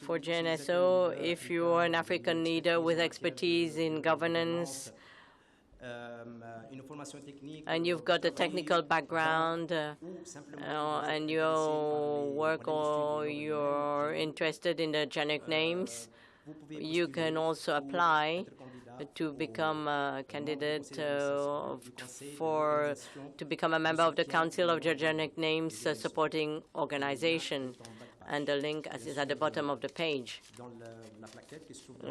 For GNSO, if you are an African leader with expertise in governance, and you've got a technical background, and you work or you're interested in the generic names, you can also apply to become a candidate to become a member of the Council of Generic Names Supporting Organization. And the link is at the bottom of the page.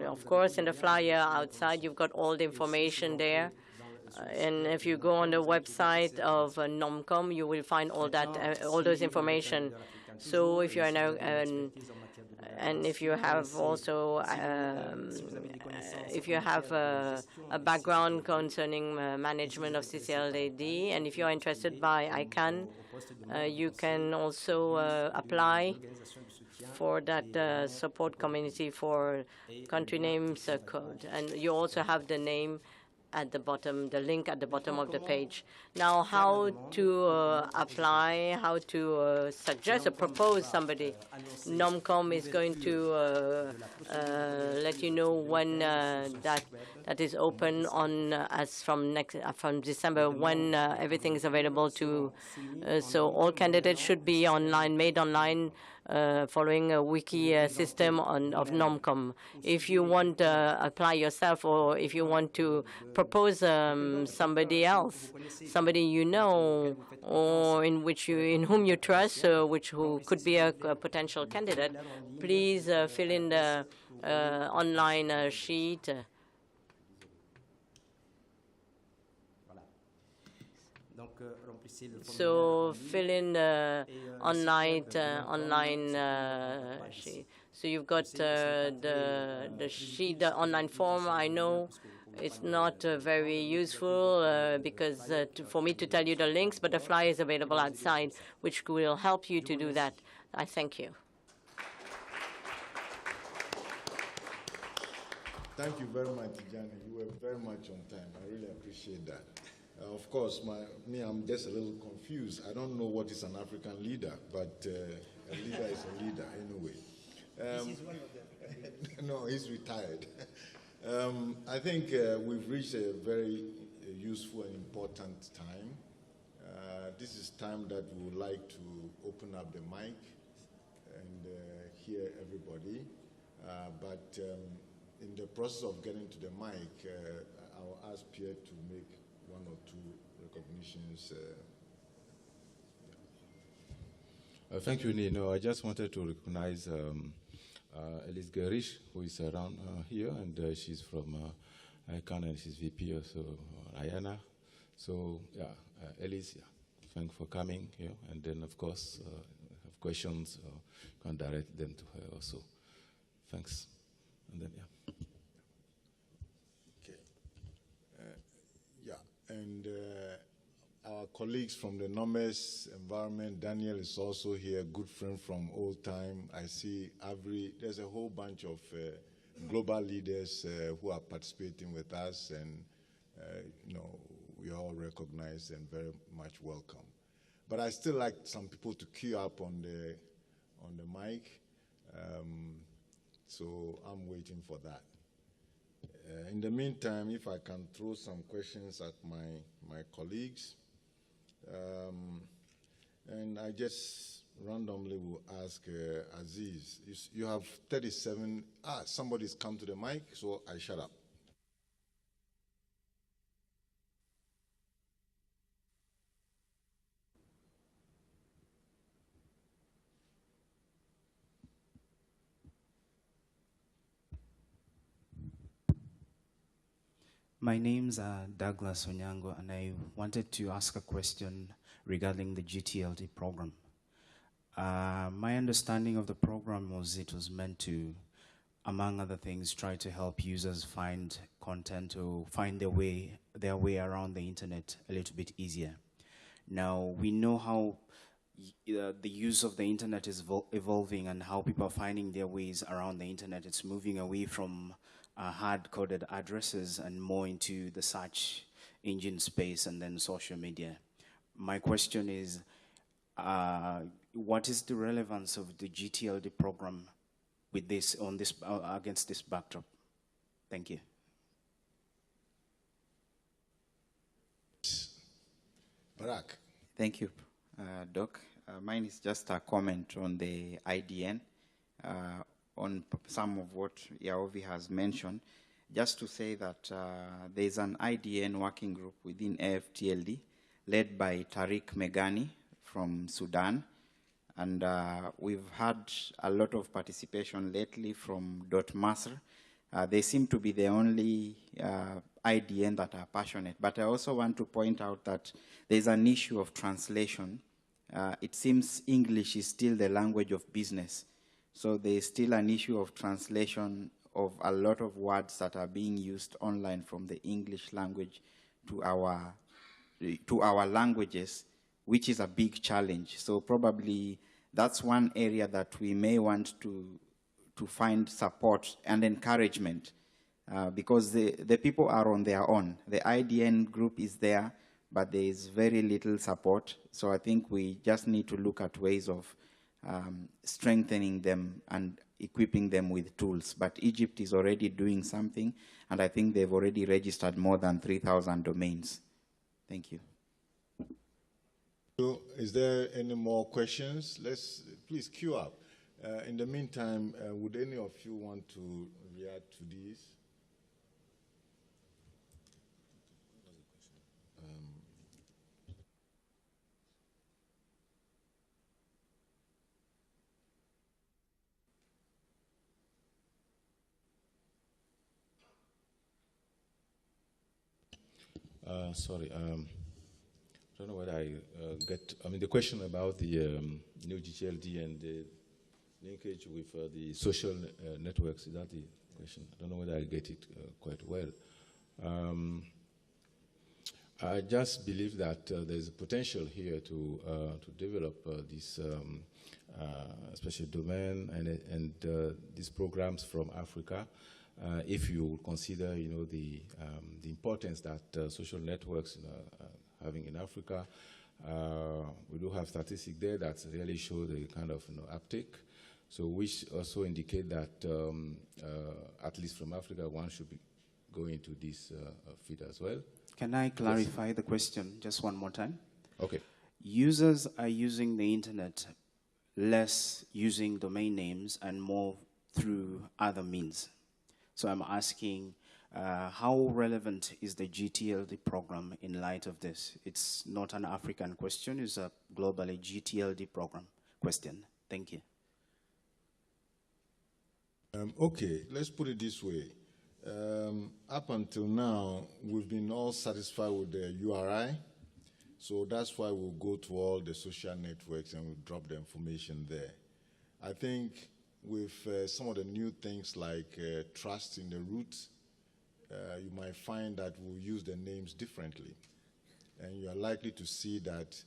Of course, in the flyer outside, you've got all the information there. And if you go on the website of NOMCOM, you will find all that, all those information. So if you're and if you have also, if you have a background concerning management of CCLAD, and if you're interested by ICANN, you can also apply for that support community for country names code. And you also have the name at the bottom, the link at the bottom of the page. Now, how to apply, how to suggest or propose somebody. NOMCOM is going to let you know when that is open on from December, when everything is available to. So all candidates should be online, made online, following a wiki system of NOMCOM. If you want to apply yourself, or if you want to propose somebody else, somebody you know, or in whom you trust, who could be a potential candidate, please fill in the online sheet. So fill in the online sheet. So you've got the sheet, the online form. I know it's not very useful because for me to tell you the links, but the flyer is available outside, which will help you to do that. I thank you. Thank you very much, Tijani. You were very much on time. I really appreciate that. Of course, I'm just a little confused. I don't know what is an African leader, but a leader is a leader anyway. This is one of them. No, he's retired. I think we've reached a very useful and important time. This is time that we would like to open up the mic and hear everybody. But in the process of getting to the mic, I'll ask Pierre to make one or two recognitions. Thank you, Nino. I just wanted to recognize Elise Gerish, who is around here, and she's from ICANN, and she's VP also, Ayana. So, yeah, Elise, yeah, thanks for coming here. And then, of course, have questions, you can direct them to her also. Thanks. And then, yeah. And our colleagues from the NOMES environment, Daniel is also here, good friend from old time. I see there's a whole bunch of global leaders who are participating with us, and we are all recognized and very much welcome. But I still like some people to queue up on the mic, so I'm waiting for that. In the meantime, if I can throw some questions at my colleagues. And I just randomly will ask Aziz, you have 37, somebody's come to the mic, so I shut up. My name's Douglas Onyango, and I wanted to ask a question regarding the GTLD program. My understanding of the program was it was meant to, among other things, try to help users find content or find their way around the internet a little bit easier. Now, we know how the use of the internet is evolving and how people are finding their ways around the internet. It's moving away from hard-coded addresses and more into the search engine space and then social media. My question is, what is the relevance of the GTLD program with this, against this backdrop? Thank you. Barak. Thank you, Doc. Mine is just a comment on the IDN, on some of what Yaovi has mentioned. Just to say that there's an IDN working group within AFTLD led by Tariq Megani from Sudan. And we've had a lot of participation lately from Masr. They seem to be the only IDN that are passionate. But I also want to point out that there's an issue of translation. It seems English is still the language of business. So there's still an issue of translation of a lot of words that are being used online from the English language to our languages, which is a big challenge. So probably that's one area that we may want to find support and encouragement, because the people are on their own. The IDN group is there, but there is very little support. So I think we just need to look at ways of strengthening them and equipping them with tools. But Egypt is already doing something, and I think they've already registered more than 3,000 domains. Thank you. So is there any more questions? Please queue up. In the meantime, would any of you want to react to these? Sorry, I don't know whether I the question about the new GTLD and the linkage with the social networks, is that the question? I don't know whether I get it quite well. I just believe that there's potential here to develop this special domain and these programs from Africa. If you consider, the importance that social networks having in Africa, we do have statistics there that really show the kind of uptake. So which also indicate that at least from Africa, one should be going to this field as well. Can I clarify the question just one more time? Okay. Users are using the internet less using domain names and more through other means. So I'm asking, how relevant is the GTLD program in light of this? It's not an African question, it's a globally GTLD program question. Thank you. Okay, let's put it this way. Up until now, we've been all satisfied with the URI. So that's why we'll go to all the social networks and we'll drop the information there. I think with some of the new things like trust in the roots, you might find that we'll use the names differently. And you are likely to see that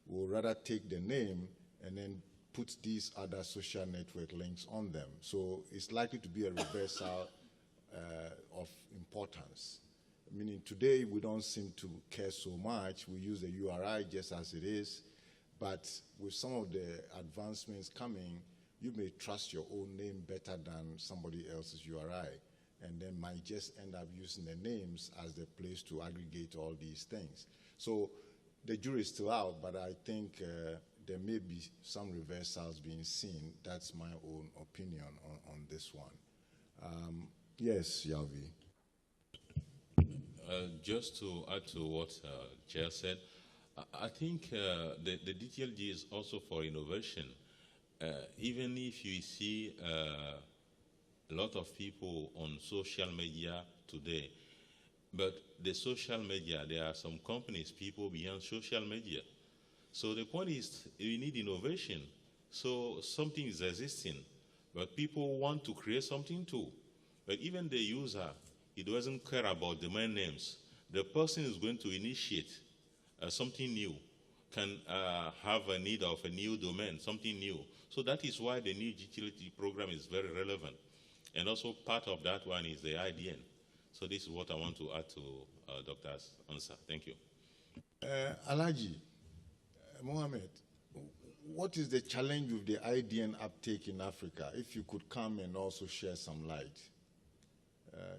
we'll rather take the name and then put these other social network links on them. So it's likely to be a reversal of importance. Meaning today we don't seem to care so much. We use the URI just as it is. But with some of the advancements coming, you may trust your own name better than somebody else's URI, and then might just end up using the names as the place to aggregate all these things. So the jury is still out, but I think there may be some reversals being seen. That's my own opinion on this one. Yes, Yalvi. Just to add to what Chair said, I think the DTLG is also for innovation. Even if you see a lot of people on social media today, but the social media, there are some companies, people beyond social media. So the point is, we need innovation. So something is existing, but people want to create something too. But even the user, he doesn't care about domain names. The person is going to initiate something new, can have a need of a new domain, something new. So that is why the new utility program is very relevant. And also part of that one is the IDN. So this is what I want to add to Doctor's answer. Thank you. Alaji, Mohammed, what is the challenge with the IDN uptake in Africa? If you could come and also share some light,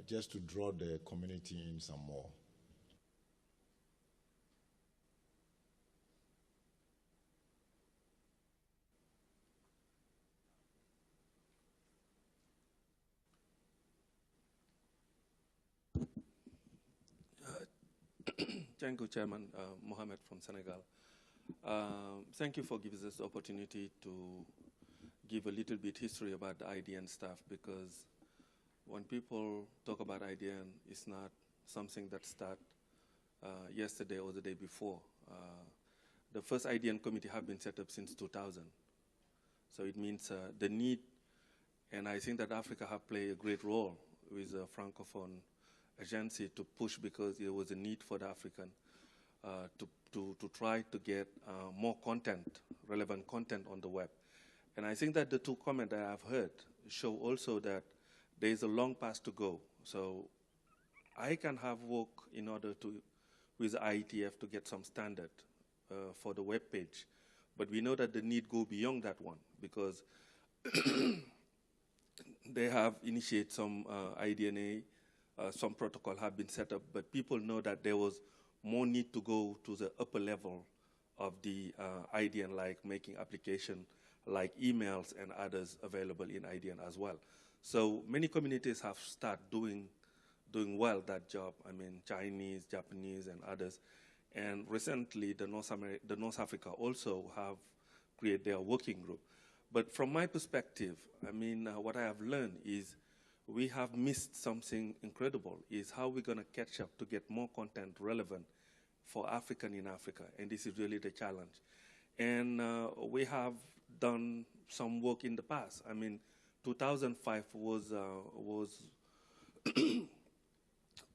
just to draw the community in some more. Thank you, Chairman. Mohamed from Senegal. Thank you for giving us the opportunity to give a little bit history about the IDN stuff, because when people talk about IDN, it's not something that started yesterday or the day before. The first IDN committee have been set up since 2000. So it means the need, and I think that Africa have played a great role with the Francophone agency to push, because there was a need for the African to try to get more content, relevant content on the web. And I think that the two comments that I've heard show also that there is a long path to go. So I can have work in order to, with IETF, to get some standard for the web page. But we know that the need go beyond that one, because they have initiated some IDNA, some protocol have been set up, but people know that there was more need to go to the upper level of the IDN, like making application like emails and others available in IDN as well. So many communities have started doing well that job. I mean, Chinese, Japanese, and others. And recently, the North Africa also have created their working group. But from my perspective, I mean, what I have learned is we have missed something incredible, is how we're going to catch up to get more content relevant for African in Africa. And this is really the challenge. And we have done some work in the past. I mean, 2005 was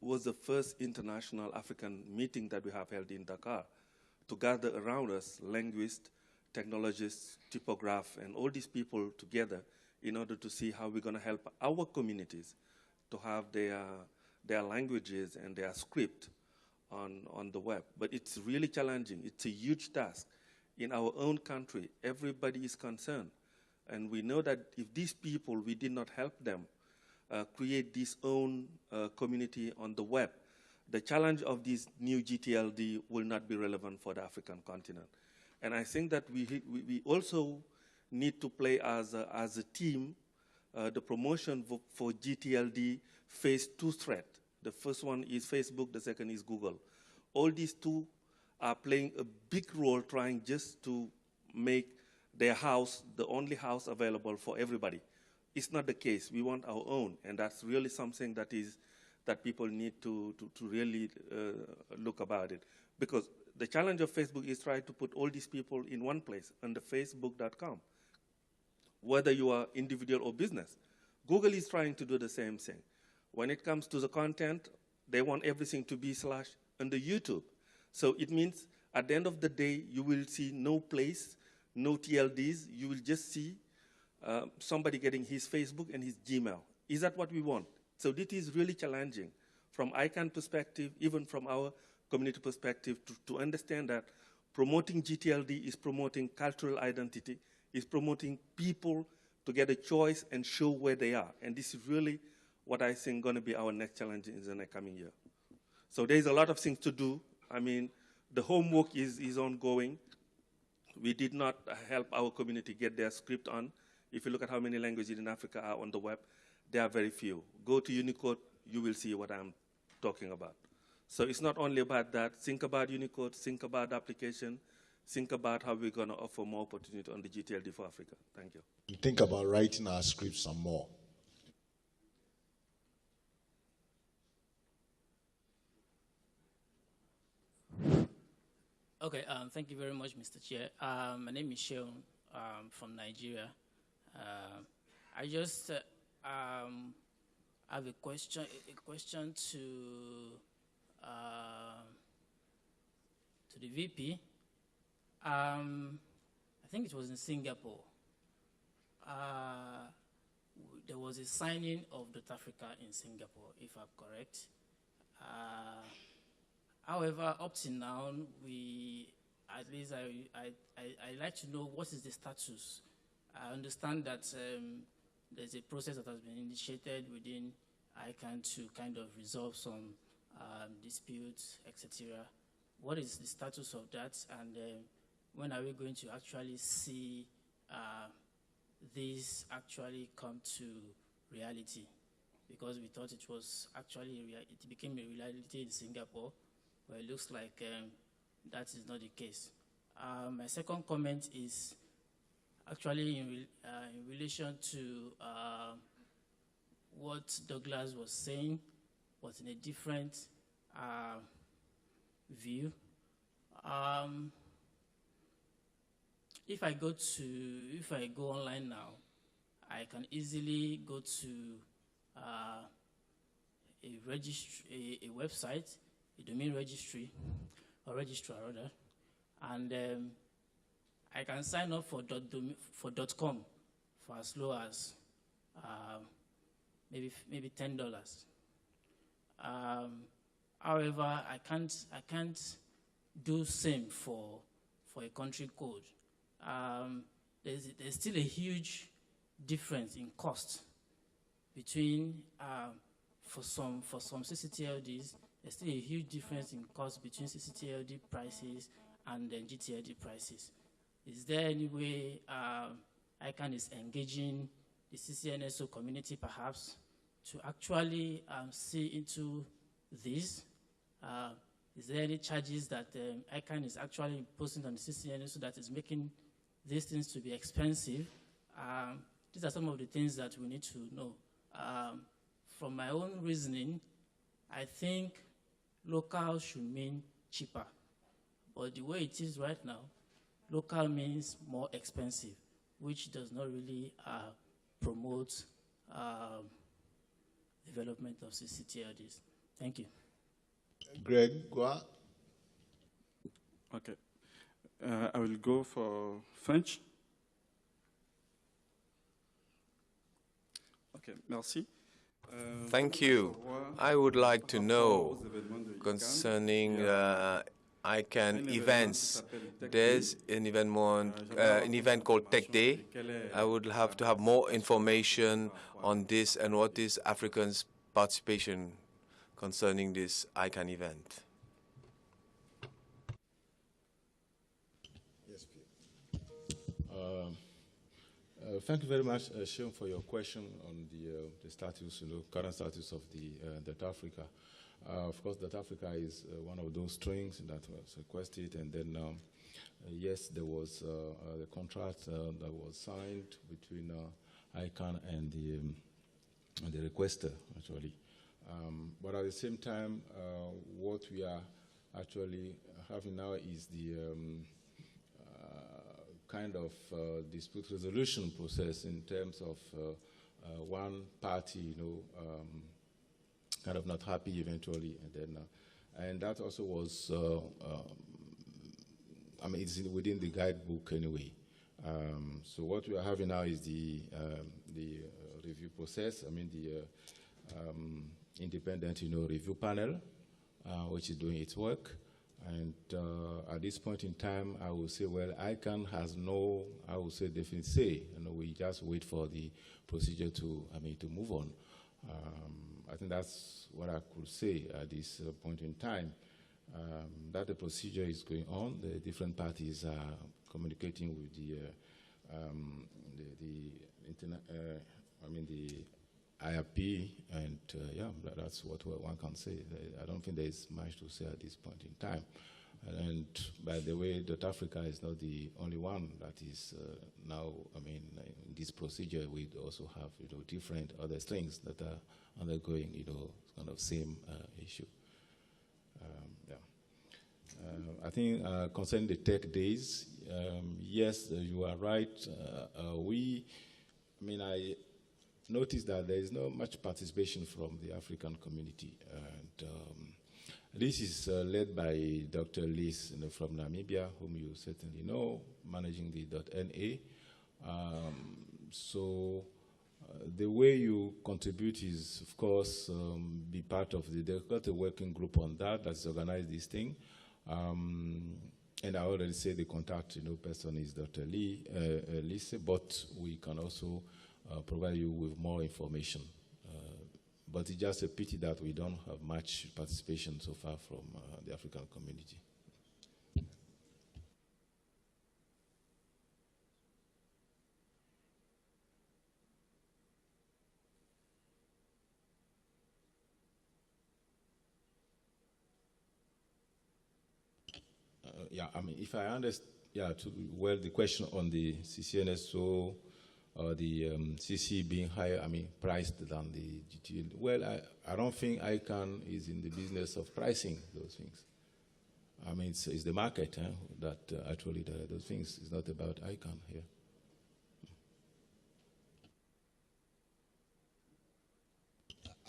was the first international African meeting that we have held in Dakar to gather around us linguists, technologists, typographers, and all these people together in order to see how we're going to help our communities to have their languages and their script on the web. But it's really challenging. It's a huge task. In our own country, everybody is concerned. And we know that if these people, we did not help them create this own community on the web, the challenge of this new GTLD will not be relevant for the African continent. And I think that we also need to play as a team the promotion for GTLD phase 2 threat. The first one is Facebook, the second is Google. All these two are playing a big role trying just to make their house the only house available for everybody. It's not the case. We want our own, and that's really something that people need to really look about it. Because the challenge of Facebook is trying to put all these people in one place under facebook.com, whether you are individual or business. Google is trying to do the same thing. When it comes to the content, they want everything to be / under YouTube. So it means at the end of the day, you will see no place, no TLDs. You will just see somebody getting his Facebook and his Gmail. Is that what we want? So this is really challenging from ICANN perspective, even from our community perspective, to understand that promoting GTLD is promoting cultural identity, is promoting people to get a choice and show where they are. And this is really what I think going to be our next challenge in the next coming year. So there's a lot of things to do. I mean, the homework is ongoing. We did not help our community get their script on. If you look at how many languages in Africa are on the web, there are very few. Go to Unicode, you will see what I'm talking about. So it's not only about that. Think about Unicode, think about the application, think about how we're going to offer more opportunity on the GTLD for Africa. Thank you. Think about writing our scripts some more. Okay, thank you very much, Mr. Chair. My name is Sheon from Nigeria. I just have a question to the VP. I think it was in Singapore. There was a signing of Africa in Singapore, if I'm correct. However, up to now, at least I like to know what is the status. I understand that there's a process that has been initiated within ICANN to kind of resolve some disputes, etc. What is the status of that, and when are we going to actually see this actually come to reality? Because we thought it was actually, it became a reality in Singapore, but it looks like that is not the case. My second comment is actually in relation to what Douglas was saying, but in a different view. If I go online now, I can easily go to a website, a domain registry, or registrar rather, and I can sign up for .com for as low as maybe $10. However, I can't do same for a country code. There's still a huge difference in cost between for some CCTLDs. There's still a huge difference in cost between CCTLD prices and then GTLD prices. Is there any way ICANN is engaging the CCNSO community perhaps to actually see into this? Is there any charges that ICANN is actually imposing on the CCNSO that is making these things to be expensive? These are some of the things that we need to know. From my own reasoning, I think local should mean cheaper. But the way it is right now, local means more expensive, which does not really promote development of CCTLDs. Thank you. Greg, go on. Okay. I will go for French. Okay, merci. Thank you. I would like to know concerning ICANN events. There's an event called Tech Day. I would have to have more information on this and what is Africans' participation concerning this ICANN event. Yes, please. Thank you very much, Sean, for your question on the status, current status of Day Africa. Of course, Day Africa is one of those strings that was requested, and then yes, there was the contract that was signed between ICANN and the requester, actually. But at the same time, what we are actually having now is the kind of dispute resolution process in terms of one party, kind of not happy eventually, and then, and that also was, I mean, it's within the guidebook anyway. So what we are having now is the review process. I mean, the independent, review panel, which is doing its work. And at this point in time, I will say, well, ICANN has no, I will say, definite say. We just wait for the procedure to move on. I think that's what I could say at this point in time. That the procedure is going on. The different parties are communicating with the IRP, and yeah, that's what one can say. I don't think there is much to say at this point in time. And by the way, Dot Africa is not the only one that is now, in this procedure. We also have, different other things that are undergoing, kind of same issue. Yeah. I think concerning the tech days, yes, you are right. I noticed that there is not much participation from the African community. And this is led by Dr. Liz from Namibia, whom you certainly know, managing the .NA. The way you contribute is, of course, be part of they've got a working group on that's organized this thing. And I already said the contact person is Dr. Lise, but we can also provide you with more information. But it's just a pity that we don't have much participation so far from the African community. Yeah, if I understand, well, the question on the CCNSO, the CC being higher, priced than the GTL. Well, I don't think ICANN is in the business of pricing those things. It's the market that actually those things. It's not about ICANN here.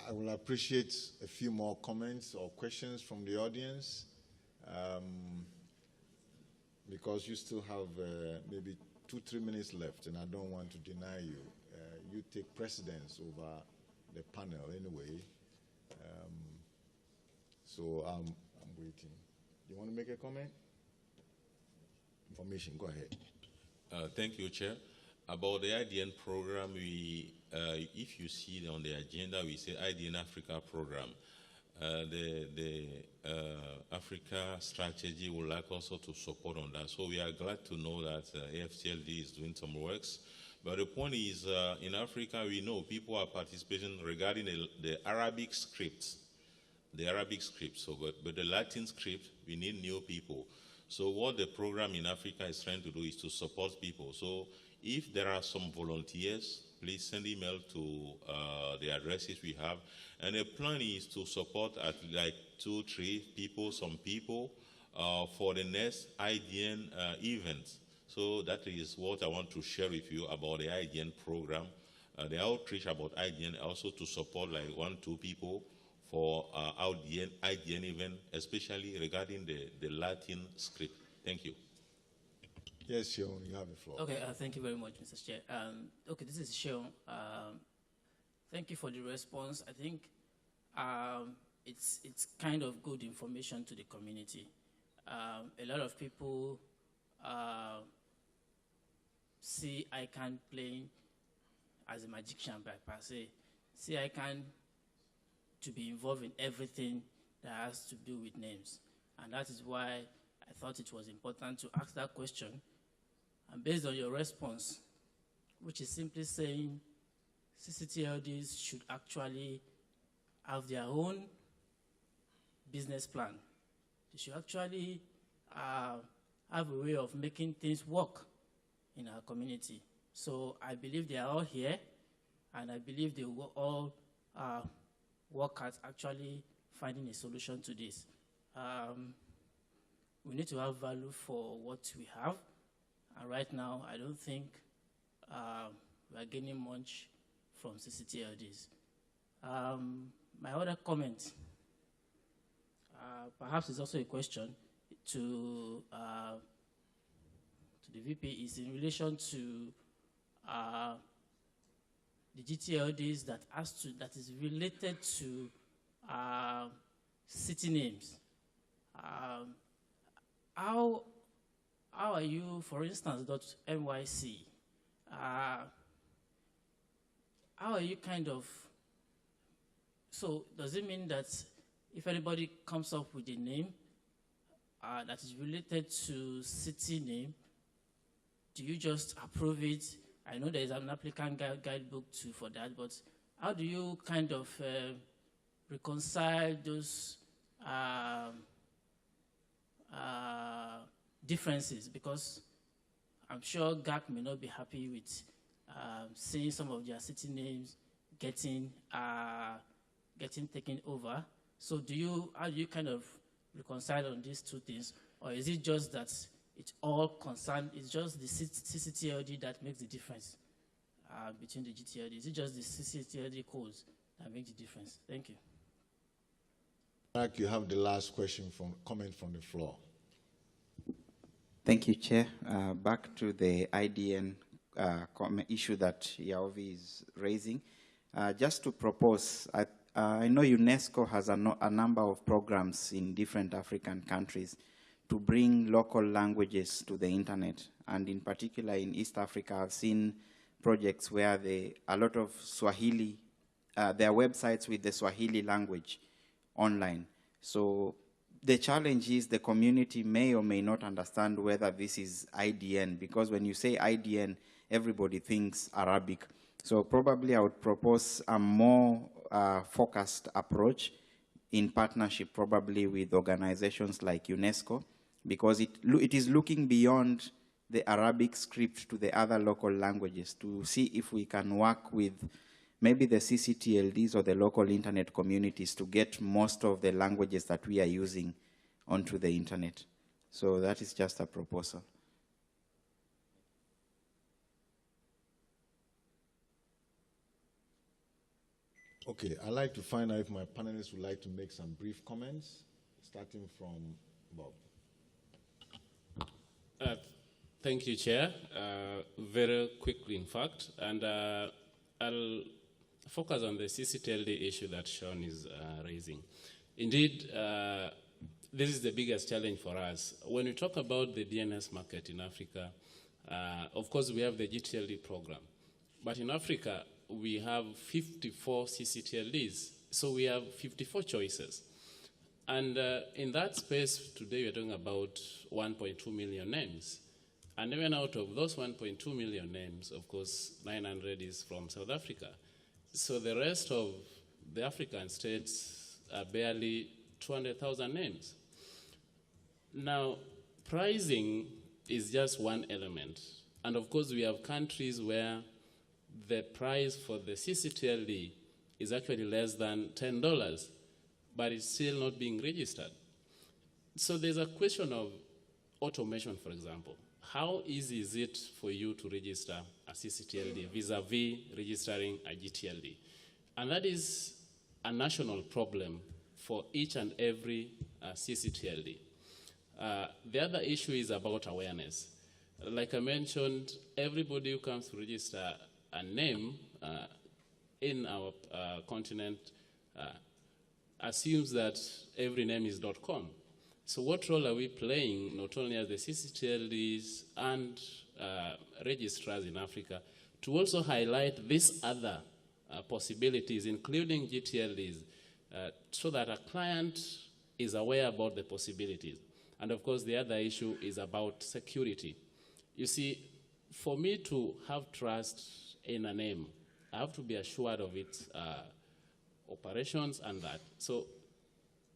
I will appreciate a few more comments or questions from the audience. Because you still have maybe 2-3 minutes left, and I don't want to deny you. You take precedence over the panel anyway. So I'm waiting. You want to make a comment? Information, go ahead. Thank you, Chair. About the IDN program, if you see on the agenda, we say IDN Africa program. The Africa strategy would like also to support on that. So we are glad to know that AFCLD is doing some works. But the point is, in Africa, we know people are participating regarding the Arabic script. The Arabic script. So, but the Latin script, we need new people. So what the program in Africa is trying to do is to support people. So if there are some volunteers, please send email to the addresses we have. And the plan is to support at like 2-3 people, some people, for the next IDN event. So that is what I want to share with you about the IDN program. The outreach about IDN, also to support like 1-2 people for IDN event, especially regarding the Latin script. Thank you. Yes, Sean, you have the floor. Okay, thank you very much, Mr. Chair. Okay, this is Sean. Thank you for the response. I think it's kind of good information to the community. A lot of people see ICANN playing as a magician by per se. See ICANN to be involved in everything that has to do with names. And that is why I thought it was important to ask that question. And based on your response, which is simply saying CCTLDs should actually have their own business plan. They should actually have a way of making things work in our community. So I believe they are all here, and I believe they will all work at actually finding a solution to this. We need to have value for what we have. And right now, I don't think we are gaining much from CCTLDs. My other comment, perhaps it's also a question to the VP, is in relation to the GTLDs that is related to city names. How are you, for instance, .nyc? How are you kind of, so does it mean that if anybody comes up with a name that is related to city name, do you just approve it? I know there is an applicant guidebook too for that, but how do you kind of reconcile those differences? Because I'm sure GAC may not be happy with seeing some of their city names getting taken over. So how do you kind of reconcile on these two things? Or is it just that it's all concerned, it's just the CCTLD that makes the difference between the GTLD? Is it just the CCTLD codes that make the difference? Thank you. Mark, you have the last comment from the floor. Thank you, Chair. Back to the IDN issue that Yaovi is raising. Just to propose, I know UNESCO has a number of programs in different African countries to bring local languages to the internet. And in particular in East Africa, I've seen projects where a lot of Swahili, there are websites with the Swahili language online. So the challenge is the community may or may not understand whether this is IDN, because when you say IDN, everybody thinks Arabic. So probably I would propose a more focused approach in partnership probably with organizations like UNESCO, because it is looking beyond the Arabic script to the other local languages to see if we can work with maybe the CCTLDs or the local internet communities to get most of the languages that we are using onto the internet. So that is just a proposal. Okay, I'd like to find out if my panelists would like to make some brief comments, starting from Bob. Thank you, Chair. Very quickly, in fact, and I'll focus on the CCTLD issue that Sean is raising. Indeed, this is the biggest challenge for us. When we talk about the DNS market in Africa, of course, we have the GTLD program. But in Africa, we have 54 CCTLDs, so we have 54 choices. And in that space, today we're talking about 1.2 million names. And even out of those 1.2 million names, of course, 900 is from South Africa. So the rest of the African states are barely 200,000 names. Now, pricing is just one element. And of course, we have countries where the price for the CCTLD is actually less than $10, but it's still not being registered. So there's a question of automation, for example. How easy is it for you to register a CCTLD vis-a-vis registering a GTLD? And that is a national problem for each and every CCTLD. The other issue is about awareness. Like I mentioned, everybody who comes to register a name in our continent assumes that every name is .com. So what role are we playing, not only as the CCTLDs and registrars in Africa, to also highlight these other possibilities, including GTLDs, so that a client is aware about the possibilities. And of course, the other issue is about security. You see, for me to have trust in a name, I have to be assured of its operations and that. So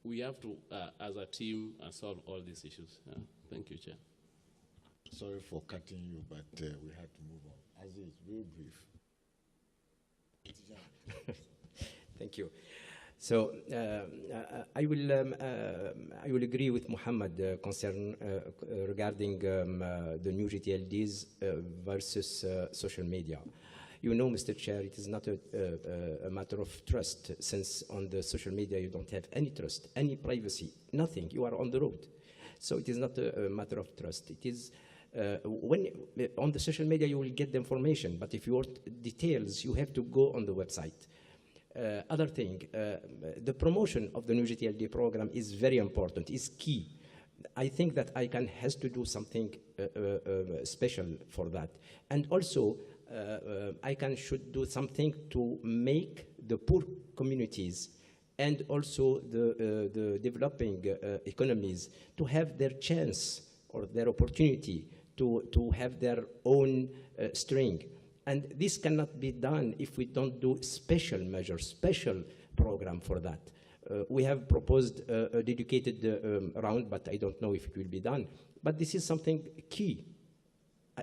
we have to, as a team, solve all these issues. Thank you, Chair. Sorry for cutting you, but we had to move on. Aziz, real brief. Thank you. So I will agree with Muhammad regarding the new GTLDs versus social media. You know, Mr. Chair, it is not a matter of trust, since on the social media you don't have any trust, any privacy, nothing. You are on the road. So it is not a matter of trust. It is when on the social media you will get the information, but if you want details, you have to go on the website. Other thing, the promotion of the new GTLD program is very important, is key. I think that ICANN has to do something special for that. And also, ICANN should do something to make the poor communities and also the developing economies to have their chance or their opportunity to have their own string. And this cannot be done if we don't do special measures, special program for that. We have proposed a dedicated round, but I don't know if it will be done. But this is something key.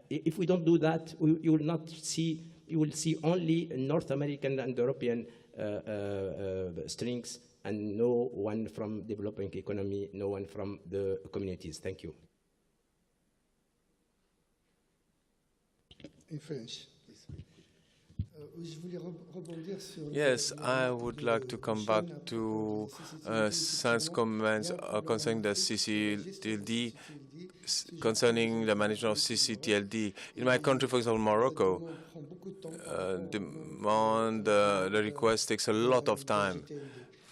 If we don't do that, you will not see, you will see only North American and European strings and no one from developing economy, no one from the communities. Thank you. In French. Yes, I would like to come back to Saint's comments concerning the CCTLD, concerning the management of CCTLD. In my country, for example, Morocco, the request takes a lot of time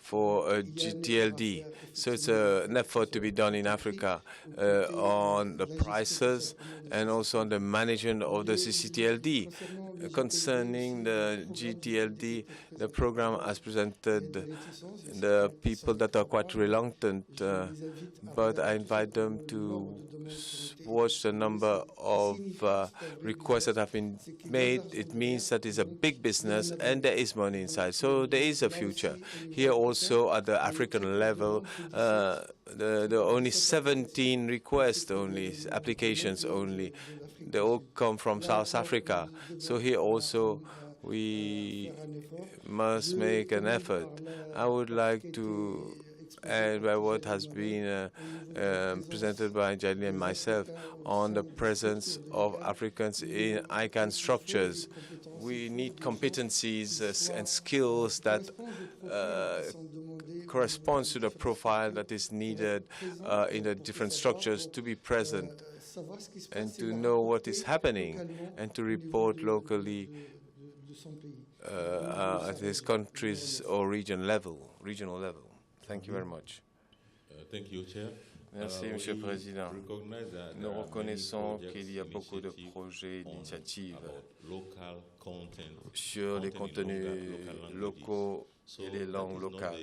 for GTLD. So it's an effort to be done in Africa on the prices and also on the management of the CCTLD. Concerning the GTLD, the program has presented the people that are quite reluctant, but I invite them to watch the number of requests that have been made. It means that it's a big business and there is money inside. So there is a future. Here also at the African level, there are only 17 requests only, applications only. They all come from South Africa. So here also we must make an effort. I would like to add by what has been presented by Jali and myself on the presence of Africans in ICANN structures. We need competencies and skills that corresponds to the profile that is needed in the different structures to be present and to know what is happening and to report locally at this country's or regional level. Thank you very much. Thank you, Chair. Merci, Monsieur le Président. Nous reconnaissons qu'il y a beaucoup de projets et d'initiatives sur les contenus locaux et les langues locales.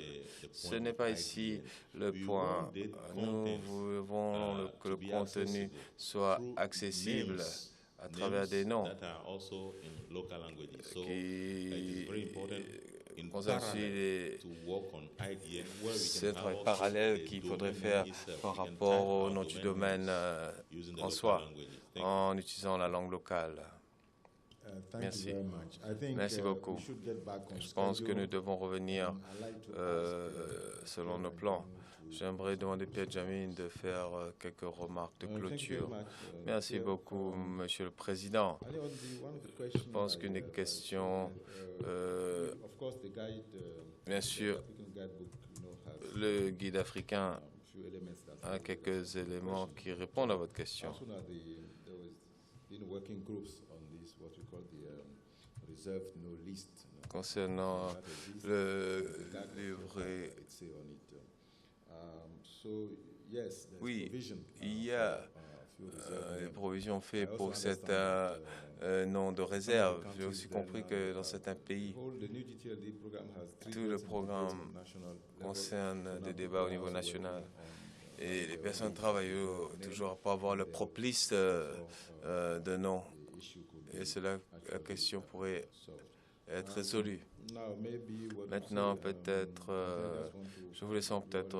Ce n'est pas ici le point. Nous voulons que le contenu soit accessible à travers des noms qui concernent c'est un travail parallèle qu'il faudrait faire par rapport au nom du domaine en soi, en utilisant la langue locale. Merci. Merci beaucoup. Je pense que nous devons revenir selon nos plans. J'aimerais demander à Pierre Jamine de faire quelques remarques de clôture. Merci beaucoup, Monsieur le Président. Je pense qu'une des questions, bien sûr, le guide africain a quelques éléments qui répondent à votre question. Concernant le livret, oui, il y a des provisions faites pour cet nom de réserve. J'ai aussi compris que dans certains pays, tout le programme concerne des débats au niveau national. Et les personnes travaillent toujours pour avoir le propre liste de noms. Et cela, la question pourrait être résolue. Maintenant, peut-être, je vous laisse peut-être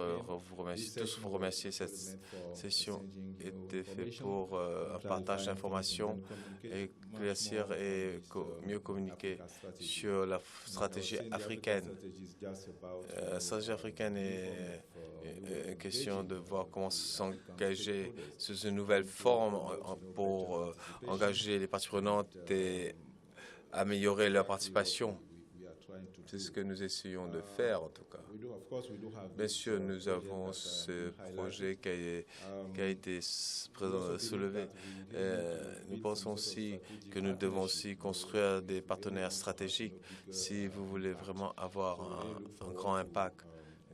tous vous remercier. Cette session était faite pour un partage d'informations, éclaircir et mieux communiquer sur la stratégie africaine. La stratégie africaine est une question de voir comment s'engager sous une nouvelle forme pour engager les parties prenantes et améliorer leur participation. C'est ce que nous essayons de faire, en tout cas. Bien sûr, nous avons ce projet qui a été soulevé. Nous pensons aussi que nous devons aussi construire des partenaires stratégiques si vous voulez vraiment avoir un grand impact.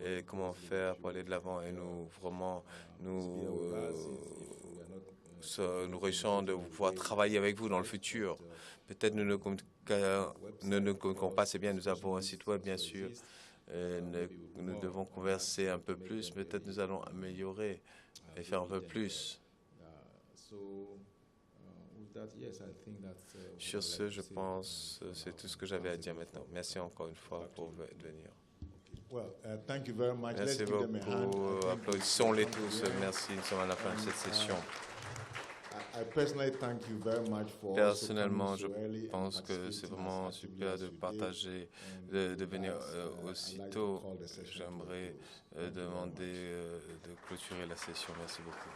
Et comment faire pour aller de l'avant. Et nous, vraiment, nous réjouissons de pouvoir travailler avec vous dans le futur. Peut-être nous ne communiquons pas assez bien. Nous avons un site web, bien sûr. Nous devons converser un peu plus. Peut-être nous allons améliorer et faire un peu plus. Sur ce, je pense que c'est tout ce que j'avais à dire maintenant. Merci encore une fois pour venir. Merci beaucoup. Applaudissons-les tous. Merci. Nous sommes à la fin de cette session. Personnellement, je pense que c'est vraiment super de partager, de venir aussitôt. J'aimerais demander de clôturer la session. Merci beaucoup.